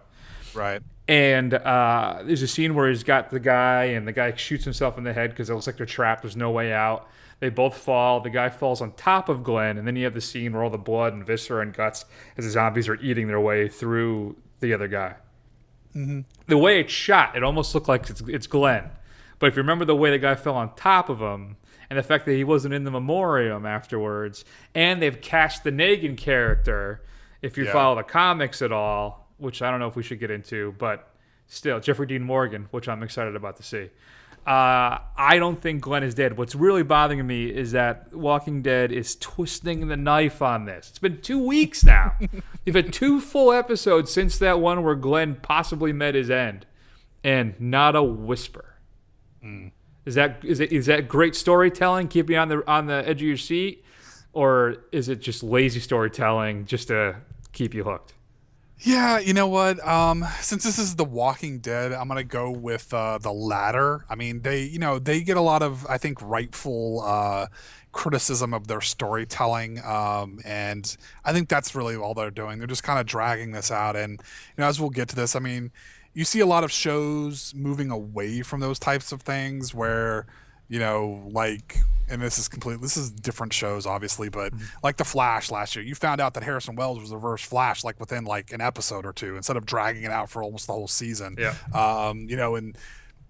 Right. And there's a scene where he's got the guy, and the guy shoots himself in the head because it looks like they're trapped. There's no way out. They both fall. The guy falls on top of Glenn, and then you have the scene where all the blood and viscera and guts as the zombies are eating their way through the other guy. Mm-hmm. The way it's shot, it almost looked like it's Glenn. But if you remember the way the guy fell on top of him, and the fact that he wasn't in the memoriam afterwards, and they've cast the Negan character, if you follow the comics at all, which I don't know if we should get into, but still, Jeffrey Dean Morgan, which I'm excited about to see. I don't think Glenn is dead. What's really bothering me is that Walking Dead is twisting the knife on this. It's been 2 weeks now. You've had 2 full episodes since that one where Glenn possibly met his end, and not a whisper. Is that great storytelling, keeping you on the edge of your seat, or is it just lazy storytelling just to keep you hooked? Yeah, you know what? Since this is The Walking Dead, I'm gonna go with the latter. I mean, they get a lot of, I think, rightful criticism of their storytelling, and I think that's really all they're doing. They're just kind of dragging this out, and as we'll get to this, I mean, you see a lot of shows moving away from those types of things where like, and this is different shows obviously, but like the Flash last year, you found out that Harrison Wells was the reverse Flash like within like an episode or two instead of dragging it out for almost the whole season. Yeah. And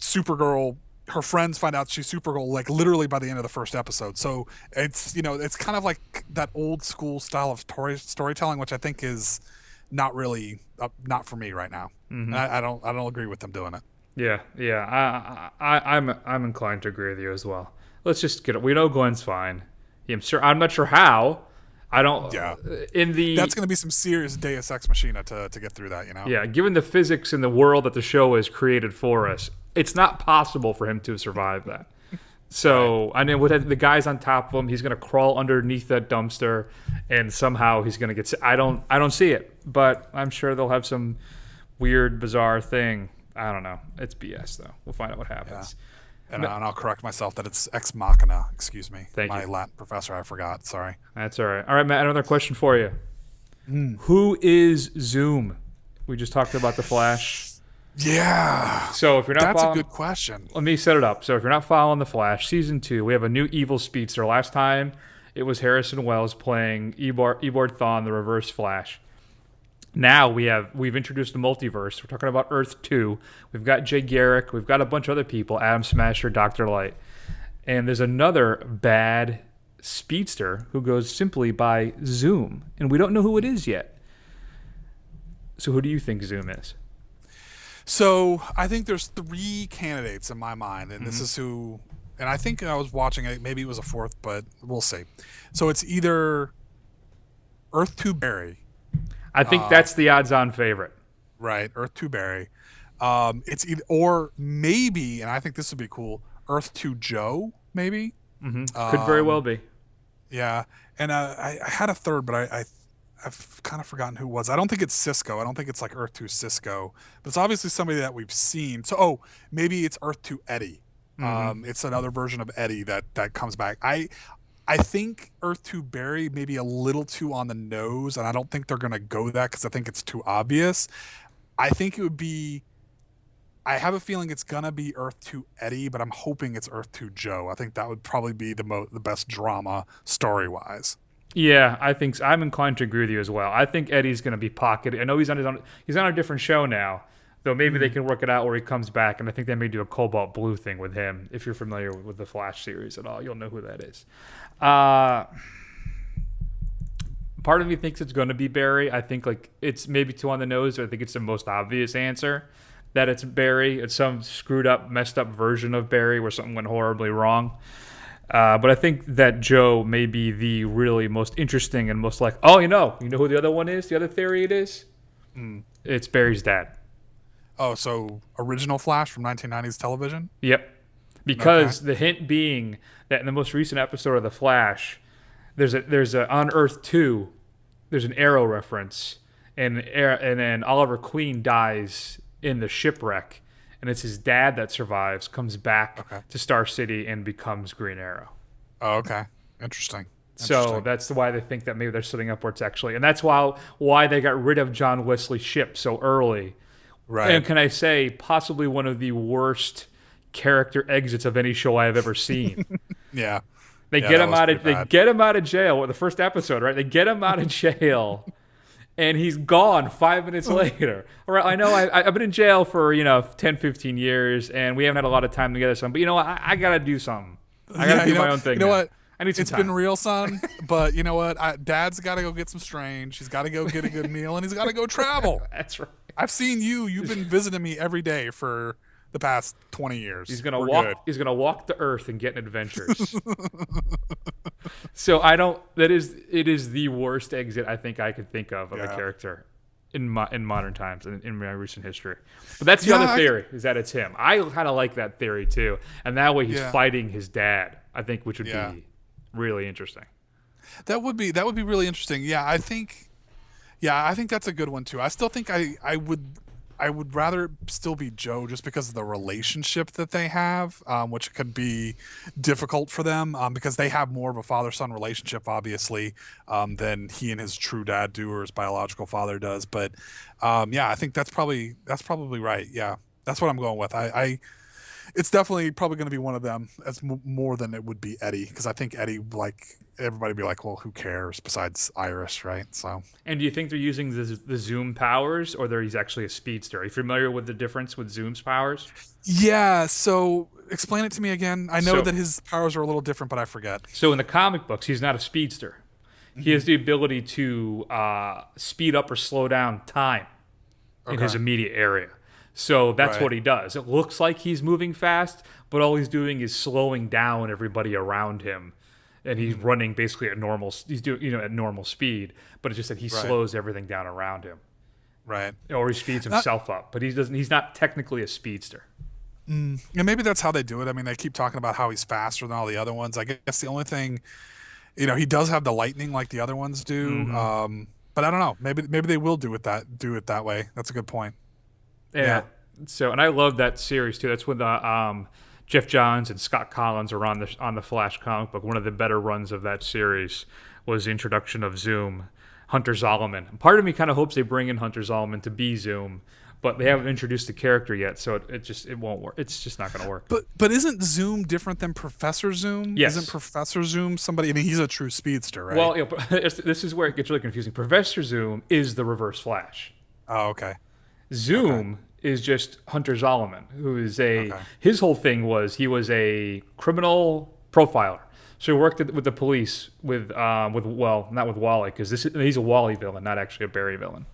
Supergirl, her friends find out she's Supergirl like literally by the end of the first episode. So it's it's kind of like that old school style of storytelling, which I think is not really not for me right now. I don't agree with them doing it. Yeah. I'm inclined to agree with you as well. Let's just get it. We know Glen's fine. I'm not sure how. I don't. Yeah. That's going to be some serious Deus Ex Machina to get through that. Yeah. Given the physics in the world that the show has created for us, it's not possible for him to survive that. So I mean, with the guys on top of him, he's going to crawl underneath that dumpster, and somehow he's going to get. I don't see it, but I'm sure they'll have some weird, bizarre thing. I don't know. It's BS though. We'll find out what happens. Yeah. And I'll correct myself that it's Ex Machina. Excuse me. Thank you. My Latin professor, I forgot. Sorry. That's all right. All right, Matt, another question for you. Who is Zoom? We just talked about the Flash. Yeah. So if you're not That's following, a good question. let me set it up. So if you're not following the Flash, season 2, we have a new evil speedster. Last time it was Harrison Wells playing Eobard Thawne, the Reverse Flash. Now we've introduced the multiverse. We're talking about Earth 2. We've got Jay Garrick. We've got a bunch of other people, Atom Smasher, Dr. Light. And there's another bad speedster who goes simply by Zoom. And we don't know who it is yet. So who do you think Zoom is? So I think there's 3 candidates in my mind. And this is who... And I think I was watching it. Maybe it was a 4th, but we'll see. So it's either Earth 2 Barry... I think that's the odds-on favorite. Right, Earth 2 Barry. It's either, or maybe, and I think this would be cool, Earth 2 Joe, maybe. Could very well be. Yeah, and I had a third, but I've kind of forgotten who it was. I don't think it's Cisco. I don't think it's like Earth 2 Cisco, but it's obviously somebody that we've seen. So, maybe it's Earth 2 Eddie. It's another version of Eddie that comes back. I think Earth 2 Barry may be a little too on the nose, and I don't think they're going to go that because I think it's too obvious. I think it would be... I have a feeling it's going to be Earth 2 Eddie, but I'm hoping it's Earth 2 Joe. I think that would probably be the best drama story-wise. Yeah, I think so. I'm inclined to agree with you as well. I think Eddie's going to be pocketed. I know he's on a different show now, though maybe they can work it out where he comes back, and I think they may do a Cobalt Blue thing with him. If you're familiar with the Flash series at all, you'll know who that is. Part of me thinks it's going to be Barry. I think like it's maybe too on the nose, but I think it's the most obvious answer that it's Barry. It's some screwed up, messed up version of Barry where something went horribly wrong. But I think that Joe may be the really most interesting and most like, you know who the other one is? The other theory it is? It's Barry's dad. Oh, so original Flash from 1990s television? Yep. Because the hint being that in the most recent episode of The Flash, there's a on Earth 2, there's an Arrow reference, and then Oliver Queen dies in the shipwreck, and it's his dad that survives, comes back to Star City and becomes Green Arrow. Oh, okay. Interesting. So that's why they think that maybe they're setting up where it's actually, and that's why they got rid of John Wesley's ship so early. Right. And can I say possibly one of the worst character exits of any show I have ever seen. Yeah. They get him out of jail. The first episode, right? They get him out of jail, and he's gone 5 minutes later. All right, I know I've been in jail for 10, 15 years, and we haven't had a lot of time together. But you know what? I gotta do something. I gotta do my own thing. You know what? I need some time. It's been real, son. But you know what? Dad's got to go get some Strange. He's got to go get a good meal, and he's got to go travel. That's right. I've seen you. You've been visiting me every day for the past 20 years. He's gonna walk. Good. He's gonna walk the earth and get in adventures. So it is the worst exit I think I could think of a character in modern times in my recent history. But that's the other theory is that it's him. I kind of like that theory too, and that way he's fighting his dad. I think, which would be really interesting. That would be really interesting. Yeah, I think that's a good one too. I still think I would rather still be Joe just because of the relationship that they have, which could be difficult for them because they have more of a father-son relationship, obviously, than he and his true dad do or his biological father does. But I think that's probably right. Yeah, that's what I'm going with. It's definitely probably going to be one of them as more than it would be Eddie, because I think Eddie, like, everybody be like, well, who cares besides Iris, right? So. And do you think they're using the Zoom powers, or he's actually a speedster? Are you familiar with the difference with Zoom's powers? Yeah. So explain it to me again. I know So- that his powers are a little different, but I forget. So in the comic books, he's not a speedster. He has the ability to speed up or slow down time in his immediate area. So that's Right. what he does. It looks like he's moving fast, but all he's doing is slowing down everybody around him, and he's running basically at normal. He's doing at normal speed, but it's just that he slows everything down around him, Right. or he speeds himself up. But he doesn't. He's not technically a speedster. And maybe that's how they do it. I mean, they keep talking about how he's faster than all the other ones. I guess the only thing, he does have the lightning like the other ones do. But I don't know. Maybe they will do it that way. That's a good point. Yeah. So, and I love that series too. That's when Jeff Johns and Scott Collins are on the Flash comic book. One of the better runs of that series was the introduction of Zoom, Hunter Zolomon. Part of me kind of hopes they bring in Hunter Zolomon to be Zoom, but they haven't introduced the character yet, so it won't work. It's just not going to work. But isn't Zoom different than Professor Zoom? Yes. Isn't Professor Zoom somebody? I mean, he's a true speedster, right? Well, this is where it gets really confusing. Professor Zoom is the Reverse Flash. Oh, okay. Zoom is just Hunter Zolomon, who is his whole thing was he was a criminal profiler. So he worked with the police not with Wally, because he's a Wally villain, not actually a Barry villain.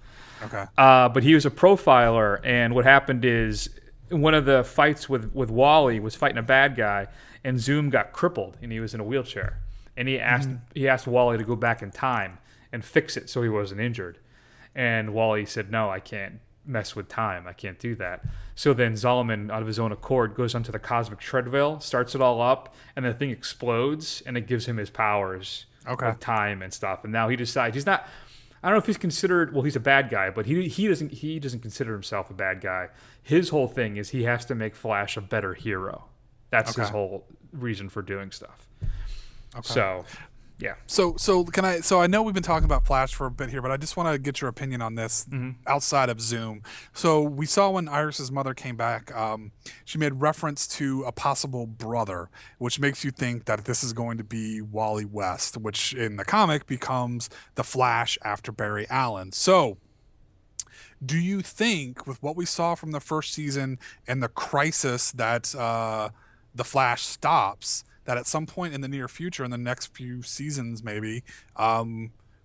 Okay. But he was a profiler, and what happened is one of the fights with Wally was fighting a bad guy, and Zoom got crippled, and he was in a wheelchair. And he asked Wally to go back in time and fix it so he wasn't injured. And Wally said, "No, I can't mess with time. I can't do that." So then Zolomon, out of his own accord, goes onto the cosmic treadmill, starts it all up, and the thing explodes, and it gives him his powers of time and stuff. And now he decides he's not. I don't know if he's considered. Well, he's a bad guy, but he doesn't consider himself a bad guy. His whole thing is he has to make Flash a better hero. That's his whole reason for doing stuff. Okay. So, yeah. So I know we've been talking about Flash for a bit here, but I just want to get your opinion on this outside of Zoom. So we saw when Iris's mother came back, she made reference to a possible brother, which makes you think that this is going to be Wally West, which in the comic becomes the Flash after Barry Allen. So do you think, with what we saw from the first season and the crisis that the Flash stops, that at some point in the near future, in the next few seasons maybe,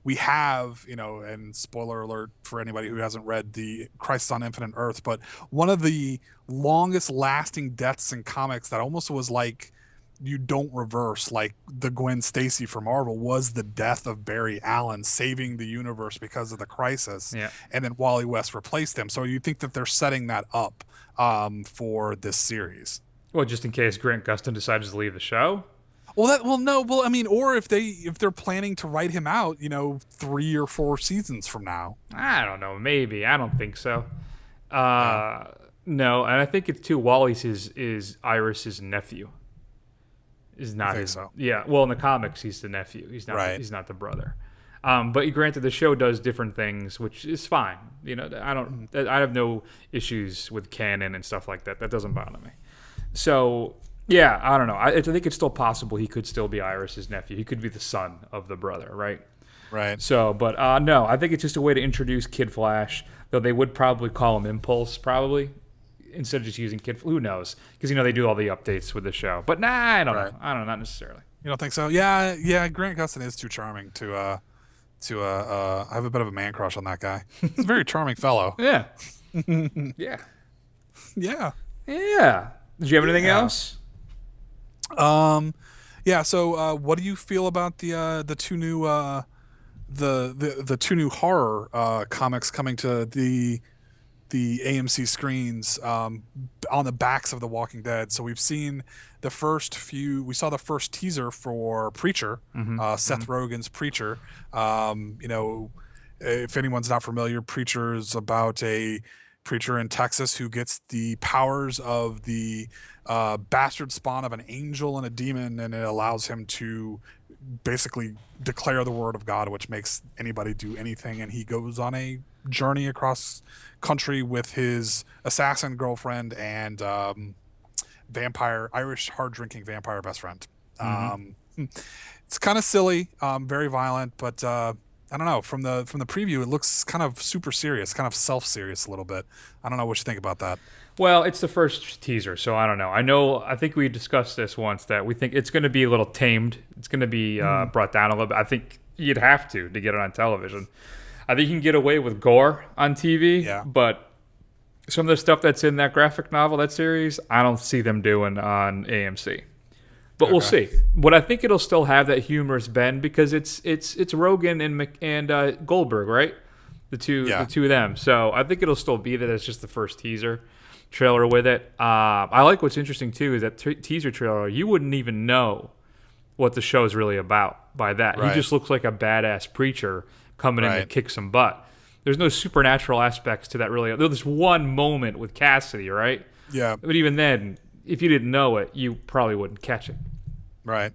we have, and spoiler alert for anybody who hasn't read the Crisis on Infinite Earth, but one of the longest lasting deaths in comics that almost was like you don't reverse, like the Gwen Stacy for Marvel, was the death of Barry Allen saving the universe because of the crisis. Yeah. And then Wally West replaced him. So you think that they're setting that up for this series? Well, just in case Grant Gustin decides to leave the show. I mean, or if they're planning to write him out, 3 or 4 seasons from now. I don't know. Maybe. I don't think so. No, and I think it's too. Wally's is Iris's nephew. Is not his. So. Yeah. Well, in the comics, he's the nephew. He's not. Right. He's not the brother. But granted, the show does different things, which is fine. I have no issues with canon and stuff like that. That doesn't bother me. So, yeah, I don't know. I think it's still possible he could still be Iris's nephew. He could be the son of the brother, right? Right. So, but no, I think it's just a way to introduce Kid Flash, though they would probably call him Impulse, probably, instead of just using Kid. Who knows? Because, they do all the updates with the show. But, I don't know. I don't know, not necessarily. You don't think so? Yeah, Grant Gustin is too charming to I have a bit of a man crush on that guy. He's a very charming fellow. Yeah. Yeah. Yeah. Yeah. Did you have anything else? Yeah. So, what do you feel about the two new the two new horror comics coming to the AMC screens on the backs of The Walking Dead? So we've seen the first few. We saw the first teaser for Preacher, Seth Rogen's Preacher. If anyone's not familiar, Preacher is about a preacher in Texas who gets the powers of the bastard spawn of an angel and a demon, and it allows him to basically declare the word of God, which makes anybody do anything. And he goes on a journey across country with his assassin girlfriend and vampire, Irish hard drinking vampire best friend. It's kind of silly, very violent, but I don't know. From the preview, it looks kind of super serious, kind of self-serious a little bit. I don't know what you think about that. Well, it's the first teaser, so I don't know. I think we discussed this once, that we think it's going to be a little tamed. It's going to be brought down a little bit. I think you'd have to get it on television. I think you can get away with gore on TV, but some of the stuff that's in that graphic novel, that series, I don't see them doing on AMC. But we'll see. But I think it'll still have that humorous bend because it's Rogen and Goldberg, right? The two of them. So I think it'll still be there. That's just the first teaser trailer with it. I like what's interesting too is that teaser trailer. You wouldn't even know what the show is really about by that. Right. He just looks like a badass preacher coming in to kick some butt. There's no supernatural aspects to that really. There's one moment with Cassidy, right? Yeah. But even then, if you didn't know it, you probably wouldn't catch it. Right.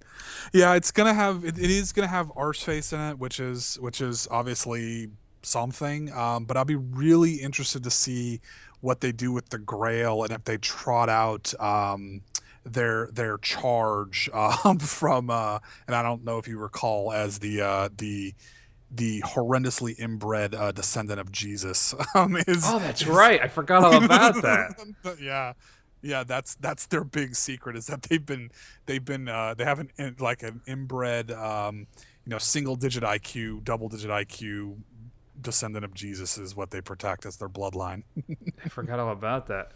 Yeah, it's gonna have it is gonna have Arseface in it, which is obviously something. But I'll be really interested to see what they do with the Grail and if they trot out their charge from and I don't know if you recall as the horrendously inbred descendant of Jesus. That's right. I forgot all about that. Yeah, that's their big secret is that they have an inbred single digit IQ, double digit IQ descendant of Jesus is what they protect as their bloodline. I forgot all about that.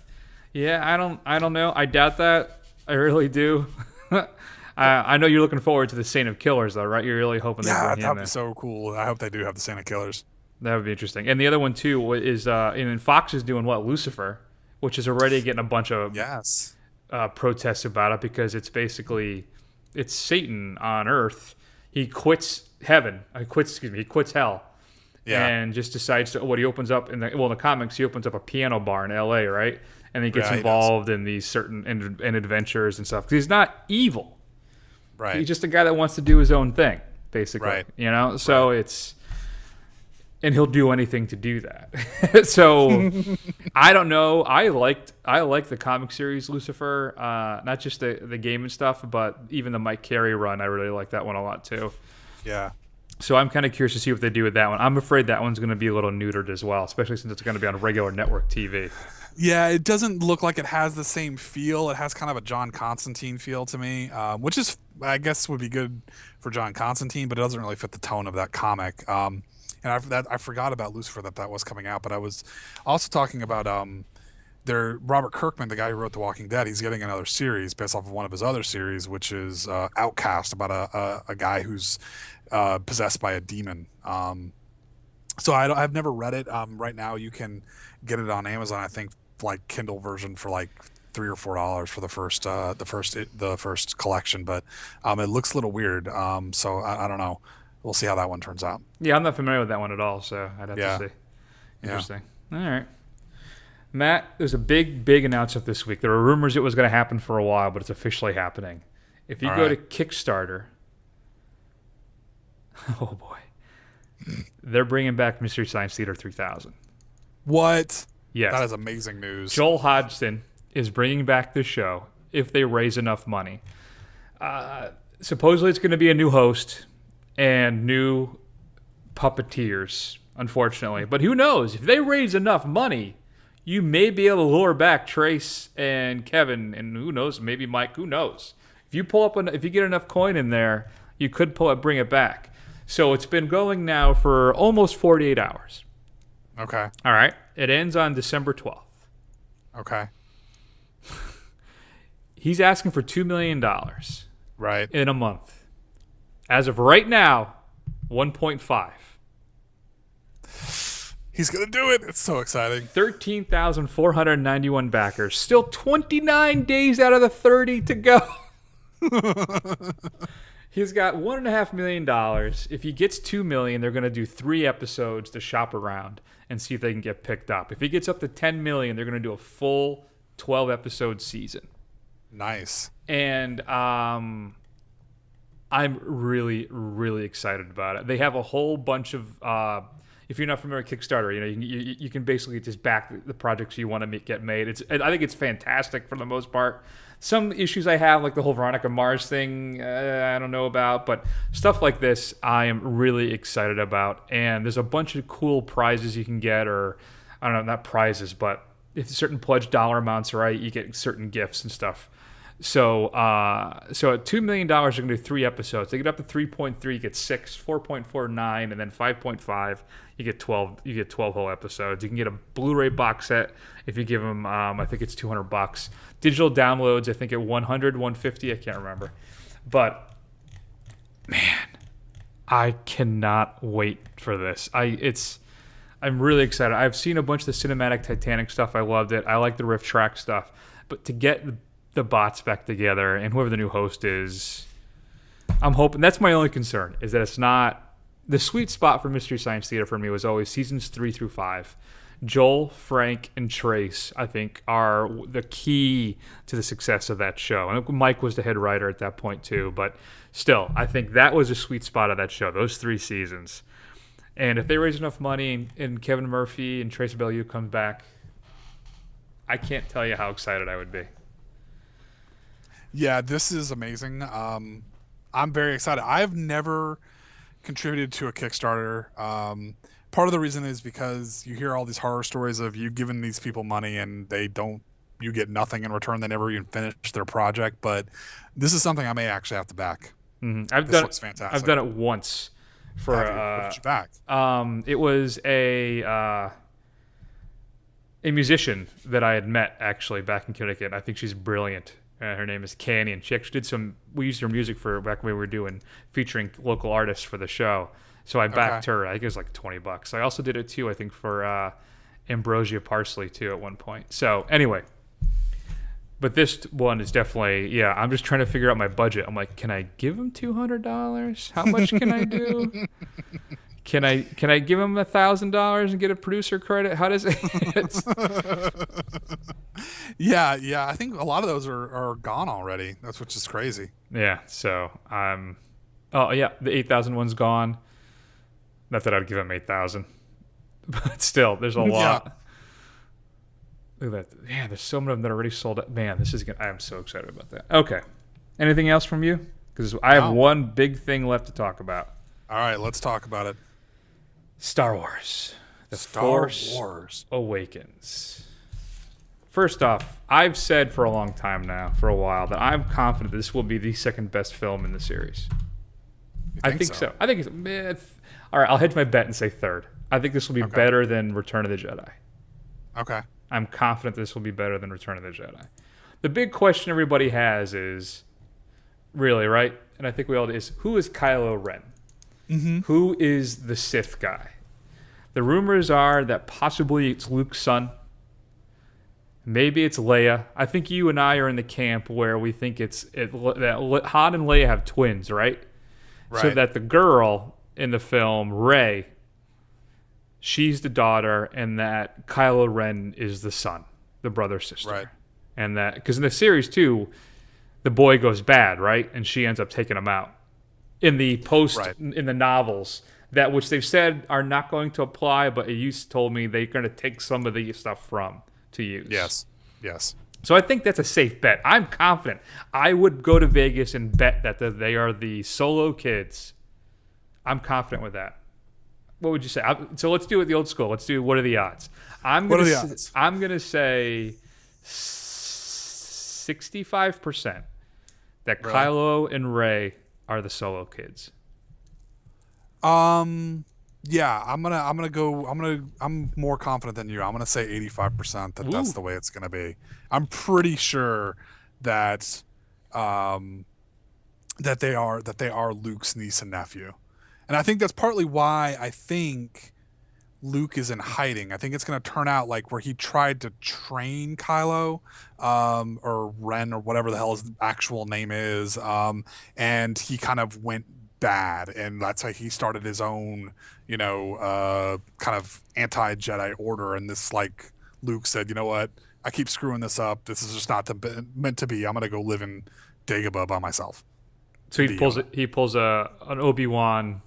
Yeah, I don't know. I doubt that. I really do. I know you're looking forward to the Saint of Killers though, right? You're really hoping they bring him in. Yeah, that'd be so cool. I hope they do have the Saint of Killers. That would be interesting. And the other one too is and Fox is doing Lucifer, which is already getting a bunch of protests about it because it's basically it's Satan on Earth. He quits heaven. He quits hell. Yeah. And just decides to he opens up in the comics he opens up a piano bar in LA, right? And he gets involved in these certain in adventures and stuff. Because he's not evil. Right. He's just a guy that wants to do his own thing, basically. Right. So it's and he'll do anything to do that. So I don't know. I like the comic series Lucifer, not just the game and stuff, but even the Mike Carey run. I really like that one a lot too. Yeah. So I'm kind of curious to see what they do with that one. I'm afraid that one's going to be a little neutered as well, especially since it's going to be on regular network TV. Yeah, it doesn't look like it has the same feel. It has kind of a John Constantine feel to me, which is, I guess, would be good for John Constantine, but it doesn't really fit the tone of that comic. And I forgot about Lucifer that was coming out, but I was also talking about Robert Kirkman, the guy who wrote The Walking Dead. He's getting another series based off of one of his other series, which is Outcast, about a guy who's possessed by a demon. So I've never read it. Right now, you can get it on Amazon. I think like Kindle version for like $3 or $4 for the first collection, but it looks a little weird. So I don't know. We'll see how that one turns out. Yeah, I'm not familiar with that one at all, so I'd have to see. Interesting. Yeah. All right. Matt, there's a big announcement this week. There were rumors it was going to happen for a while, but it's officially happening. If you go to Kickstarter, oh boy, they're bringing back Mystery Science Theater 3000. What? Yes. That is amazing news. Joel Hodgson is bringing back the show if they raise enough money. Supposedly it's going to be a new host and new puppeteers, unfortunately. But who knows? If they raise enough money, you may be able to lure back Trace and Kevin, and who knows, maybe Mike. Who knows? If you get enough coin in there, you could bring it back. So it's been going now for almost 48 hours. Okay. All right. It ends on December 12th. Okay. He's asking for $2 million. Right. In a month. As of right now, 1.5. He's going to do it. It's so exciting. 13,491 backers. Still 29 days out of the 30 to go. He's got $1.5 million. If he gets $2 million, they're going to do 3 episodes to shop around and see if they can get picked up. If he gets up to $10 million, they're going to do a full 12-episode season. Nice. And I'm really, really excited about it. They have a whole bunch of if you're not familiar with Kickstarter, you can basically just back the projects you want to get made. I think it's fantastic for the most part. Some issues I have, like the whole Veronica Mars thing, I don't know about, but stuff like this I am really excited about. And there's a bunch of cool prizes you can get, or I don't know, not prizes, but if certain pledge dollar amounts are right, you get certain gifts and stuff. So at $2 million, they're going to do 3 episodes. They get up to 3.3, you get 6, 4.49, and then 5.5, you get 12. You get 12 whole episodes. You can get a Blu-ray box set if you give them. I think it's $200. Digital downloads, I think at 100, 150. I can't remember. But man, I cannot wait for this. I'm really excited. I've seen a bunch of the cinematic Titanic stuff. I loved it. I like the riff track stuff. But to get the bots back together and whoever the new host is, I'm hoping. That's my only concern, is that it's not. The sweet spot for Mystery Science Theater for me was always seasons 3 through 5. Joel, Frank, and Trace, I think, are the key to the success of that show. And Mike was the head writer at that point too, but still, I think that was a sweet spot of that show, those 3 seasons. And if they raise enough money and Kevin Murphy and Tracy Bellew comes back, I can't tell you how excited I would be. Yeah, this is amazing. I'm very excited. I've never contributed to a Kickstarter. Part of the reason is because you hear all these horror stories of you giving these people money and you get nothing in return. They never even finish their project. But this is something I may actually have to back. Mm-hmm. This looks fantastic. I've done it once. What did you back? It was a musician that I had met actually back in Connecticut. I think she's brilliant. Her name is Canyon. She actually did we used her music for back when we were doing featuring local artists for the show. So I backed her. I think it was like $20. I also did it too, I think, for Ambrosia Parsley too at one point. So anyway, but this one is definitely, I'm just trying to figure out my budget. I'm like, can I give him $200? How much can I do? Can I give him $1,000 and get a producer credit? How does it? Yeah. I think a lot of those are gone already. That's which is crazy. Yeah. So the 8,000 one's gone. Not that I'd give him 8,000, but still, there's a lot. Look at that. Yeah, there's so many of them that are already sold out. Man, I am so excited about that. Okay. Anything else from you? Because I have one big thing left to talk about. All right, let's talk about it. Star Wars. The Force Awakens. First off, I've said for a long time now, for a while, that I'm confident this will be the second best film in the series. I think so. I think it's... All right, I'll hedge my bet and say third. I think this will be better than Return of the Jedi. Okay. I'm confident this will be better than Return of the Jedi. The big question everybody has is, really, right? And I think we all do, is who is Kylo Ren? Mm-hmm. Who is the Sith guy? The rumors are that possibly it's Luke's son. Maybe it's Leia. I think you and I are in the camp where we think that Han and Leia have twins, right? So that the girl in the film, Rey, she's the daughter, and that Kylo Ren is the son, the brother-sister. Right. And that, because in the series, too, the boy goes bad, right? And she ends up taking him out. In the in the novels, that which they've said are not going to apply, but you told me they're going to take some of the stuff to use. Yes. So I think that's a safe bet. I'm confident. I would go to Vegas and bet that they are the Solo kids. I'm confident with that. What would you say? So let's do it the old school. Let's do what are the odds? I'm going to say 65% that Kylo and Rey are the Solo kids. Yeah, I'm more confident than you. I'm gonna say 85% that's the way it's gonna be. I'm pretty sure that that they are Luke's niece and nephew. And I think that's partly why I think Luke is in hiding. I think it's going to turn out like where he tried to train Kylo, or Ren, or whatever the hell his actual name is, and he kind of went bad, and that's why he started his own, kind of anti-Jedi order. And this, like, Luke said, you know what? I keep screwing this up. This is just not meant to be. I'm going to go live in Dagobah by myself. So he pulls an Obi-Wan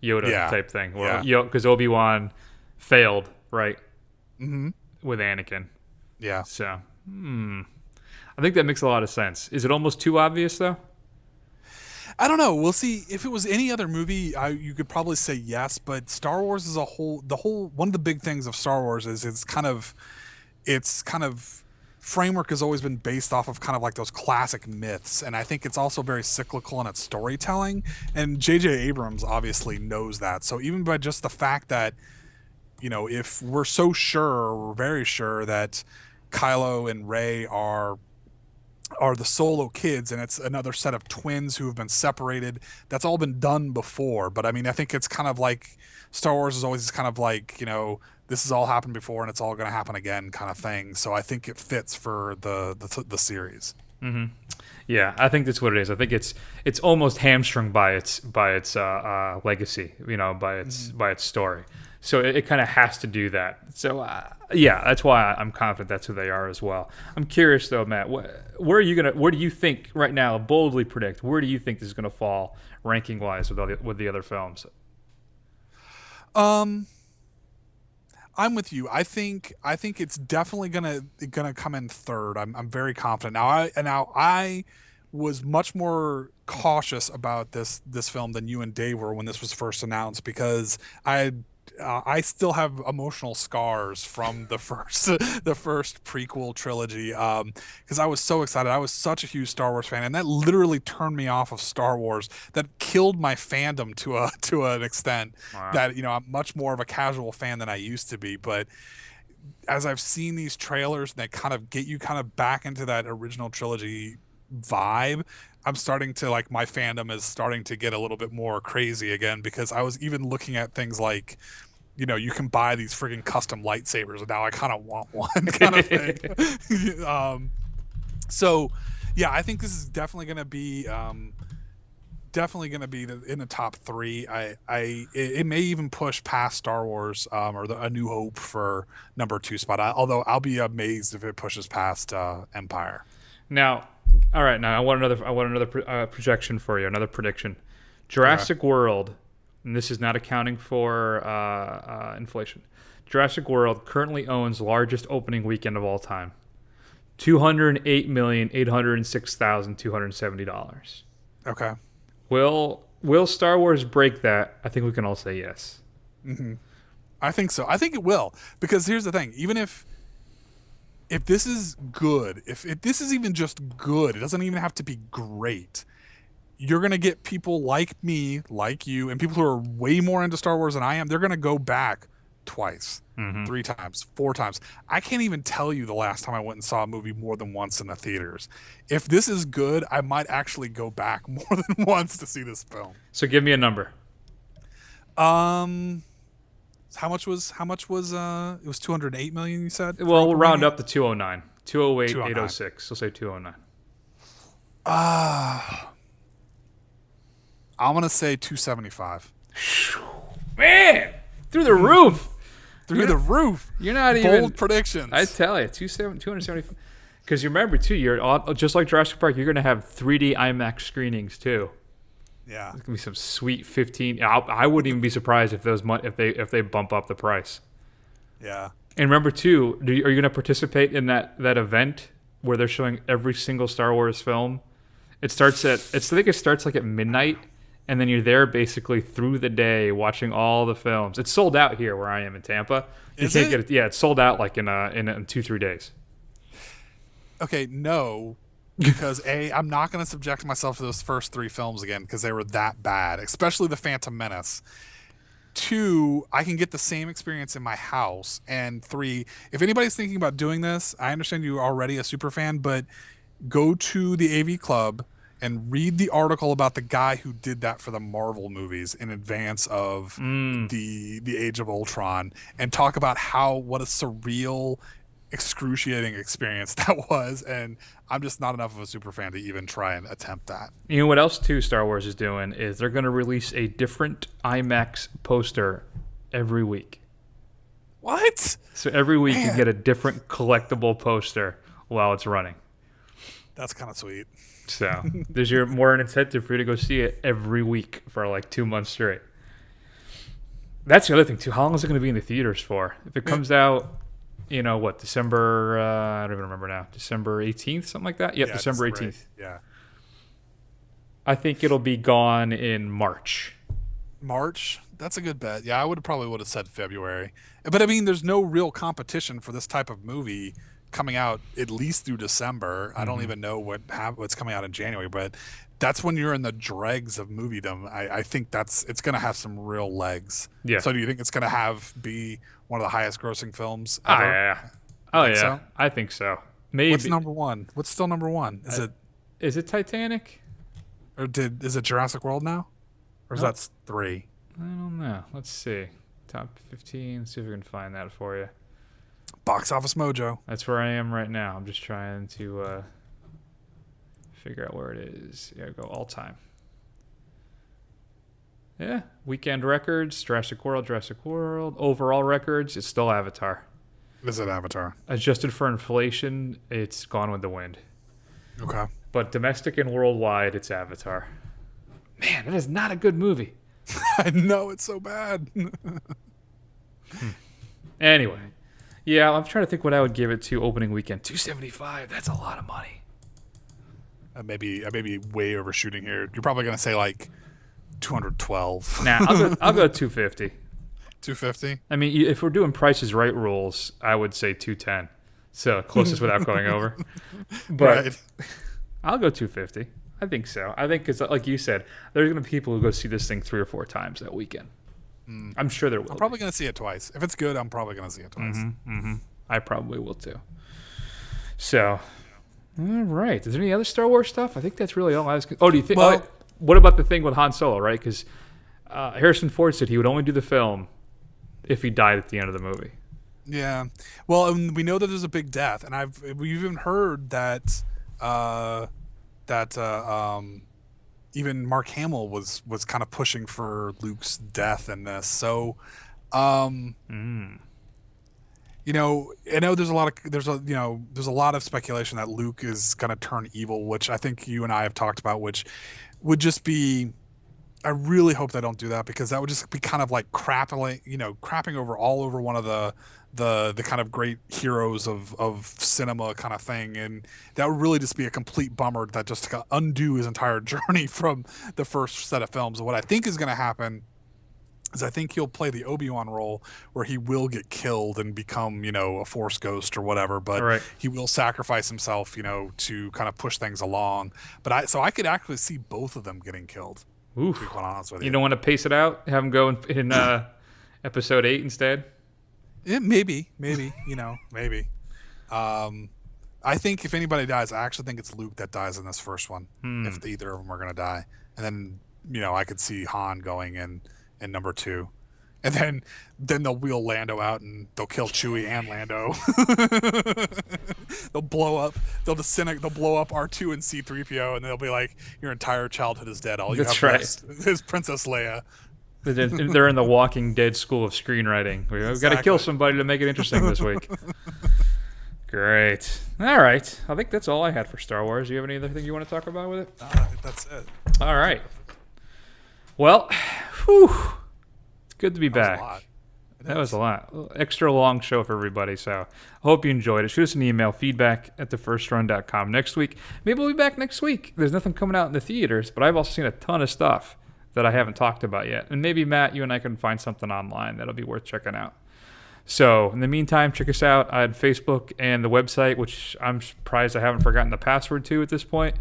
Yoda type thing, because Obi-Wan failed, right? Mm-hmm. With Anakin. Yeah. So, I think that makes a lot of sense. Is it almost too obvious though? I don't know. We'll see. If it was any other movie, you could probably say yes. But Star Wars as a whole, one of the big things of Star Wars is its kind of framework has always been based off of kind of like those classic myths, and I think it's also very cyclical in its storytelling. And J.J. Abrams obviously knows that. So even by just the fact that, if we're so sure, we're very sure that Kylo and Rey are the Solo kids, and it's another set of twins who have been separated. That's all been done before. But I mean, I think it's kind of like Star Wars is always kind of like, this has all happened before and it's all going to happen again kind of thing. So I think it fits for the series. Mm-hmm. Yeah, I think that's what it is. I think it's almost hamstrung by its legacy, by its story. So it kind of has to do that. So yeah, that's why I'm confident that's who they are as well. I'm curious though, Matt, where do you think right now, boldly predict, where do you think this is going to fall ranking wise with the other films? I'm with you. I think it's definitely gonna come in third. I'm very confident. Now I was much more cautious about this film than you and Dave were when this was first announced, because I still have emotional scars from the first prequel trilogy, because I was so excited. I was such a huge Star Wars fan, and that literally turned me off of Star Wars. That killed my fandom to an extent. Wow. That I'm much more of a casual fan than I used to be. But as I've seen these trailers that kind of get you kind of back into that original trilogy vibe, I'm starting to my fandom is starting to get a little bit more crazy again, because I was even looking at things like, you can buy these friggin' custom lightsabers, and now I kind of want one kind of thing. So yeah, I think this is definitely going to be in the top three. It may even push past Star Wars or A New Hope for number 2 spot. Although I'll be amazed if it pushes past Empire. Now, all right. Now I want another projection for you. Another prediction. Jurassic World, and this is not accounting for inflation. Jurassic World currently owns largest opening weekend of all time, $208,806,270. Okay. Will Star Wars break that? I think we can all say yes. Mm-hmm. I think so. I think it will, because here's the thing. Even if this is good, if this is even just good, it doesn't even have to be great. You're going to get people like me, like you, and people who are way more into Star Wars than I am. They're going to go back twice, 3 times, 4 times. I can't even tell you the last time I went and saw a movie more than once in the theaters. If this is good, I might actually go back more than once to see this film. So give me a number. How much was it was 208 million, you said? Well, we'll round up to 209. 208, 806. We'll say 209. I'm going to say 275. Man, through the roof. Through the roof. You're not even bold predictions. I tell you, 275. Because you remember too, you're just like Jurassic Park. You're going to have 3D IMAX screenings too. Yeah, it's gonna be some sweet 15. I wouldn't even be surprised if if they bump up the price. Yeah. And remember too, are you gonna participate in that event where they're showing every single Star Wars film? I think it starts like at midnight, and then you're there basically through the day watching all the films. It's sold out here where I am in Tampa. You can't get it. Yeah, it's sold out like in 2-3 days. Okay, no. Because I'm not going to subject myself to those first 3 films again, because they were that bad, especially The Phantom Menace. 2, I can get the same experience in my house. And 3, if anybody's thinking about doing this, I understand you're already a super fan, but go to the AV Club and read the article about the guy who did that for the Marvel movies in advance of the Age of Ultron, and talk about what a surreal, excruciating experience that was. And I'm just not enough of a super fan to even try and attempt that. You know what else too Star Wars is doing is they're going to release a different IMAX poster every week. What? So every week you get a different collectible poster while it's running. That's kind of sweet. So there's more incentive for you to go see it every week for like 2 months straight. That's the other thing too. How long is it going to be in the theaters for? If it comes out December, I don't even remember now. December 18th, something like that? Yep, Yeah, December December 18th. Yeah. I think it'll be gone in March. March? That's a good bet. Yeah, I probably would have said February. But I mean, there's no real competition for this type of movie coming out at least through December. I don't even know what's coming out in January, but that's when you're in the dregs of moviedom. I think it's going to have some real legs. Yeah. So do you think it's going to be one of the highest grossing films Oh, ever? yeah. Oh, yeah. So? I think so. Maybe. What's number one? What's still number one? Is it Titanic? Or is it Jurassic World now? Or is that 3? I don't know. Let's see. Top 15. Let's see if we can find that for you. Box Office Mojo. That's where I am right now. I'm just trying to figure out where it is. Yeah, go all time. Yeah. Weekend records, Jurassic World. Overall records, it's still Avatar. Is it Avatar? Adjusted for inflation, it's Gone with the Wind. Okay. But domestic and worldwide, it's Avatar. Man, it is not a good movie. I know, it's so bad. Anyway. Yeah, I'm trying to think what I would give it to opening weekend. $275. That's a lot of money. I may be way overshooting here. You're probably going to say like 212. Nah, I'll go 250. 250? I mean, if we're doing Price is Right rules, I would say 210. So closest without going over. But Right. I'll go 250. I think so. I think because, like you said, there's going to be people who go see this thing 3 or 4 times that weekend. I'm sure there will. I'm probably going to see it twice. If it's good, I'm probably going to see it twice. I probably will too. So, all right. Is there any other Star Wars stuff? I think that's really all I was. Oh, do you think? Well, what about the thing with Han Solo? Right? Because Harrison Ford said he would only do the film if he died at the end of the movie. Yeah. Well, and we know that there's a big death, and we've even heard that even Mark Hamill was kind of pushing for Luke's death in this. So, I know there's a lot of speculation that Luke is going to turn evil, which I think you and I have talked about, which would just be. I really hope they don't do that, because that would just be kind of like crapping over one of the kind of great heroes of cinema kind of thing, and that would really just be a complete bummer that just undo his entire journey from the first set of films. And what I think is going to happen is I think he'll play the Obi-Wan role where he will get killed and become, a Force ghost or whatever, but he will sacrifice himself, to kind of push things along. But I could actually see both of them getting killed. Oof. To be quite honest with you. You don't want to pace it out? Have him go in episode 8 instead? Yeah, maybe, maybe. I think if anybody dies, I actually think it's Luke that dies in this first one. If either of them are going to die, and then I could see Han going in number 2, and then they'll wheel Lando out and they'll kill Chewie and Lando. They'll blow up R2 and C-3PO, and they'll be like, your entire childhood is dead. All you have left is Princess Leia. They're in the Walking Dead school of screenwriting. We've got to kill somebody to make it interesting this week. Great. All right. I think that's all I had for Star Wars. Do you have any other thing you want to talk about with it? I think that's it. All right. Well, whew. It's good to be back. That was a lot. Extra long show for everybody, so I hope you enjoyed it. Shoot us an email, feedback@thefirstrun.com. Next week, maybe we'll be back next week. There's nothing coming out in the theaters, but I've also seen a ton of stuff that I haven't talked about yet. And maybe, Matt, you and I can find something online that'll be worth checking out. So, in the meantime, check us out on Facebook and the website, which I'm surprised I haven't forgotten the password to at this point.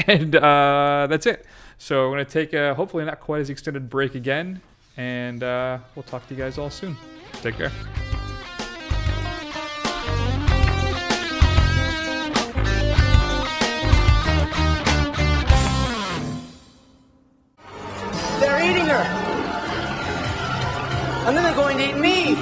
And that's it. So, we're going to take a hopefully not quite as extended break again. And we'll talk to you guys all soon. Take care. They're eating her. And then they're going to eat me.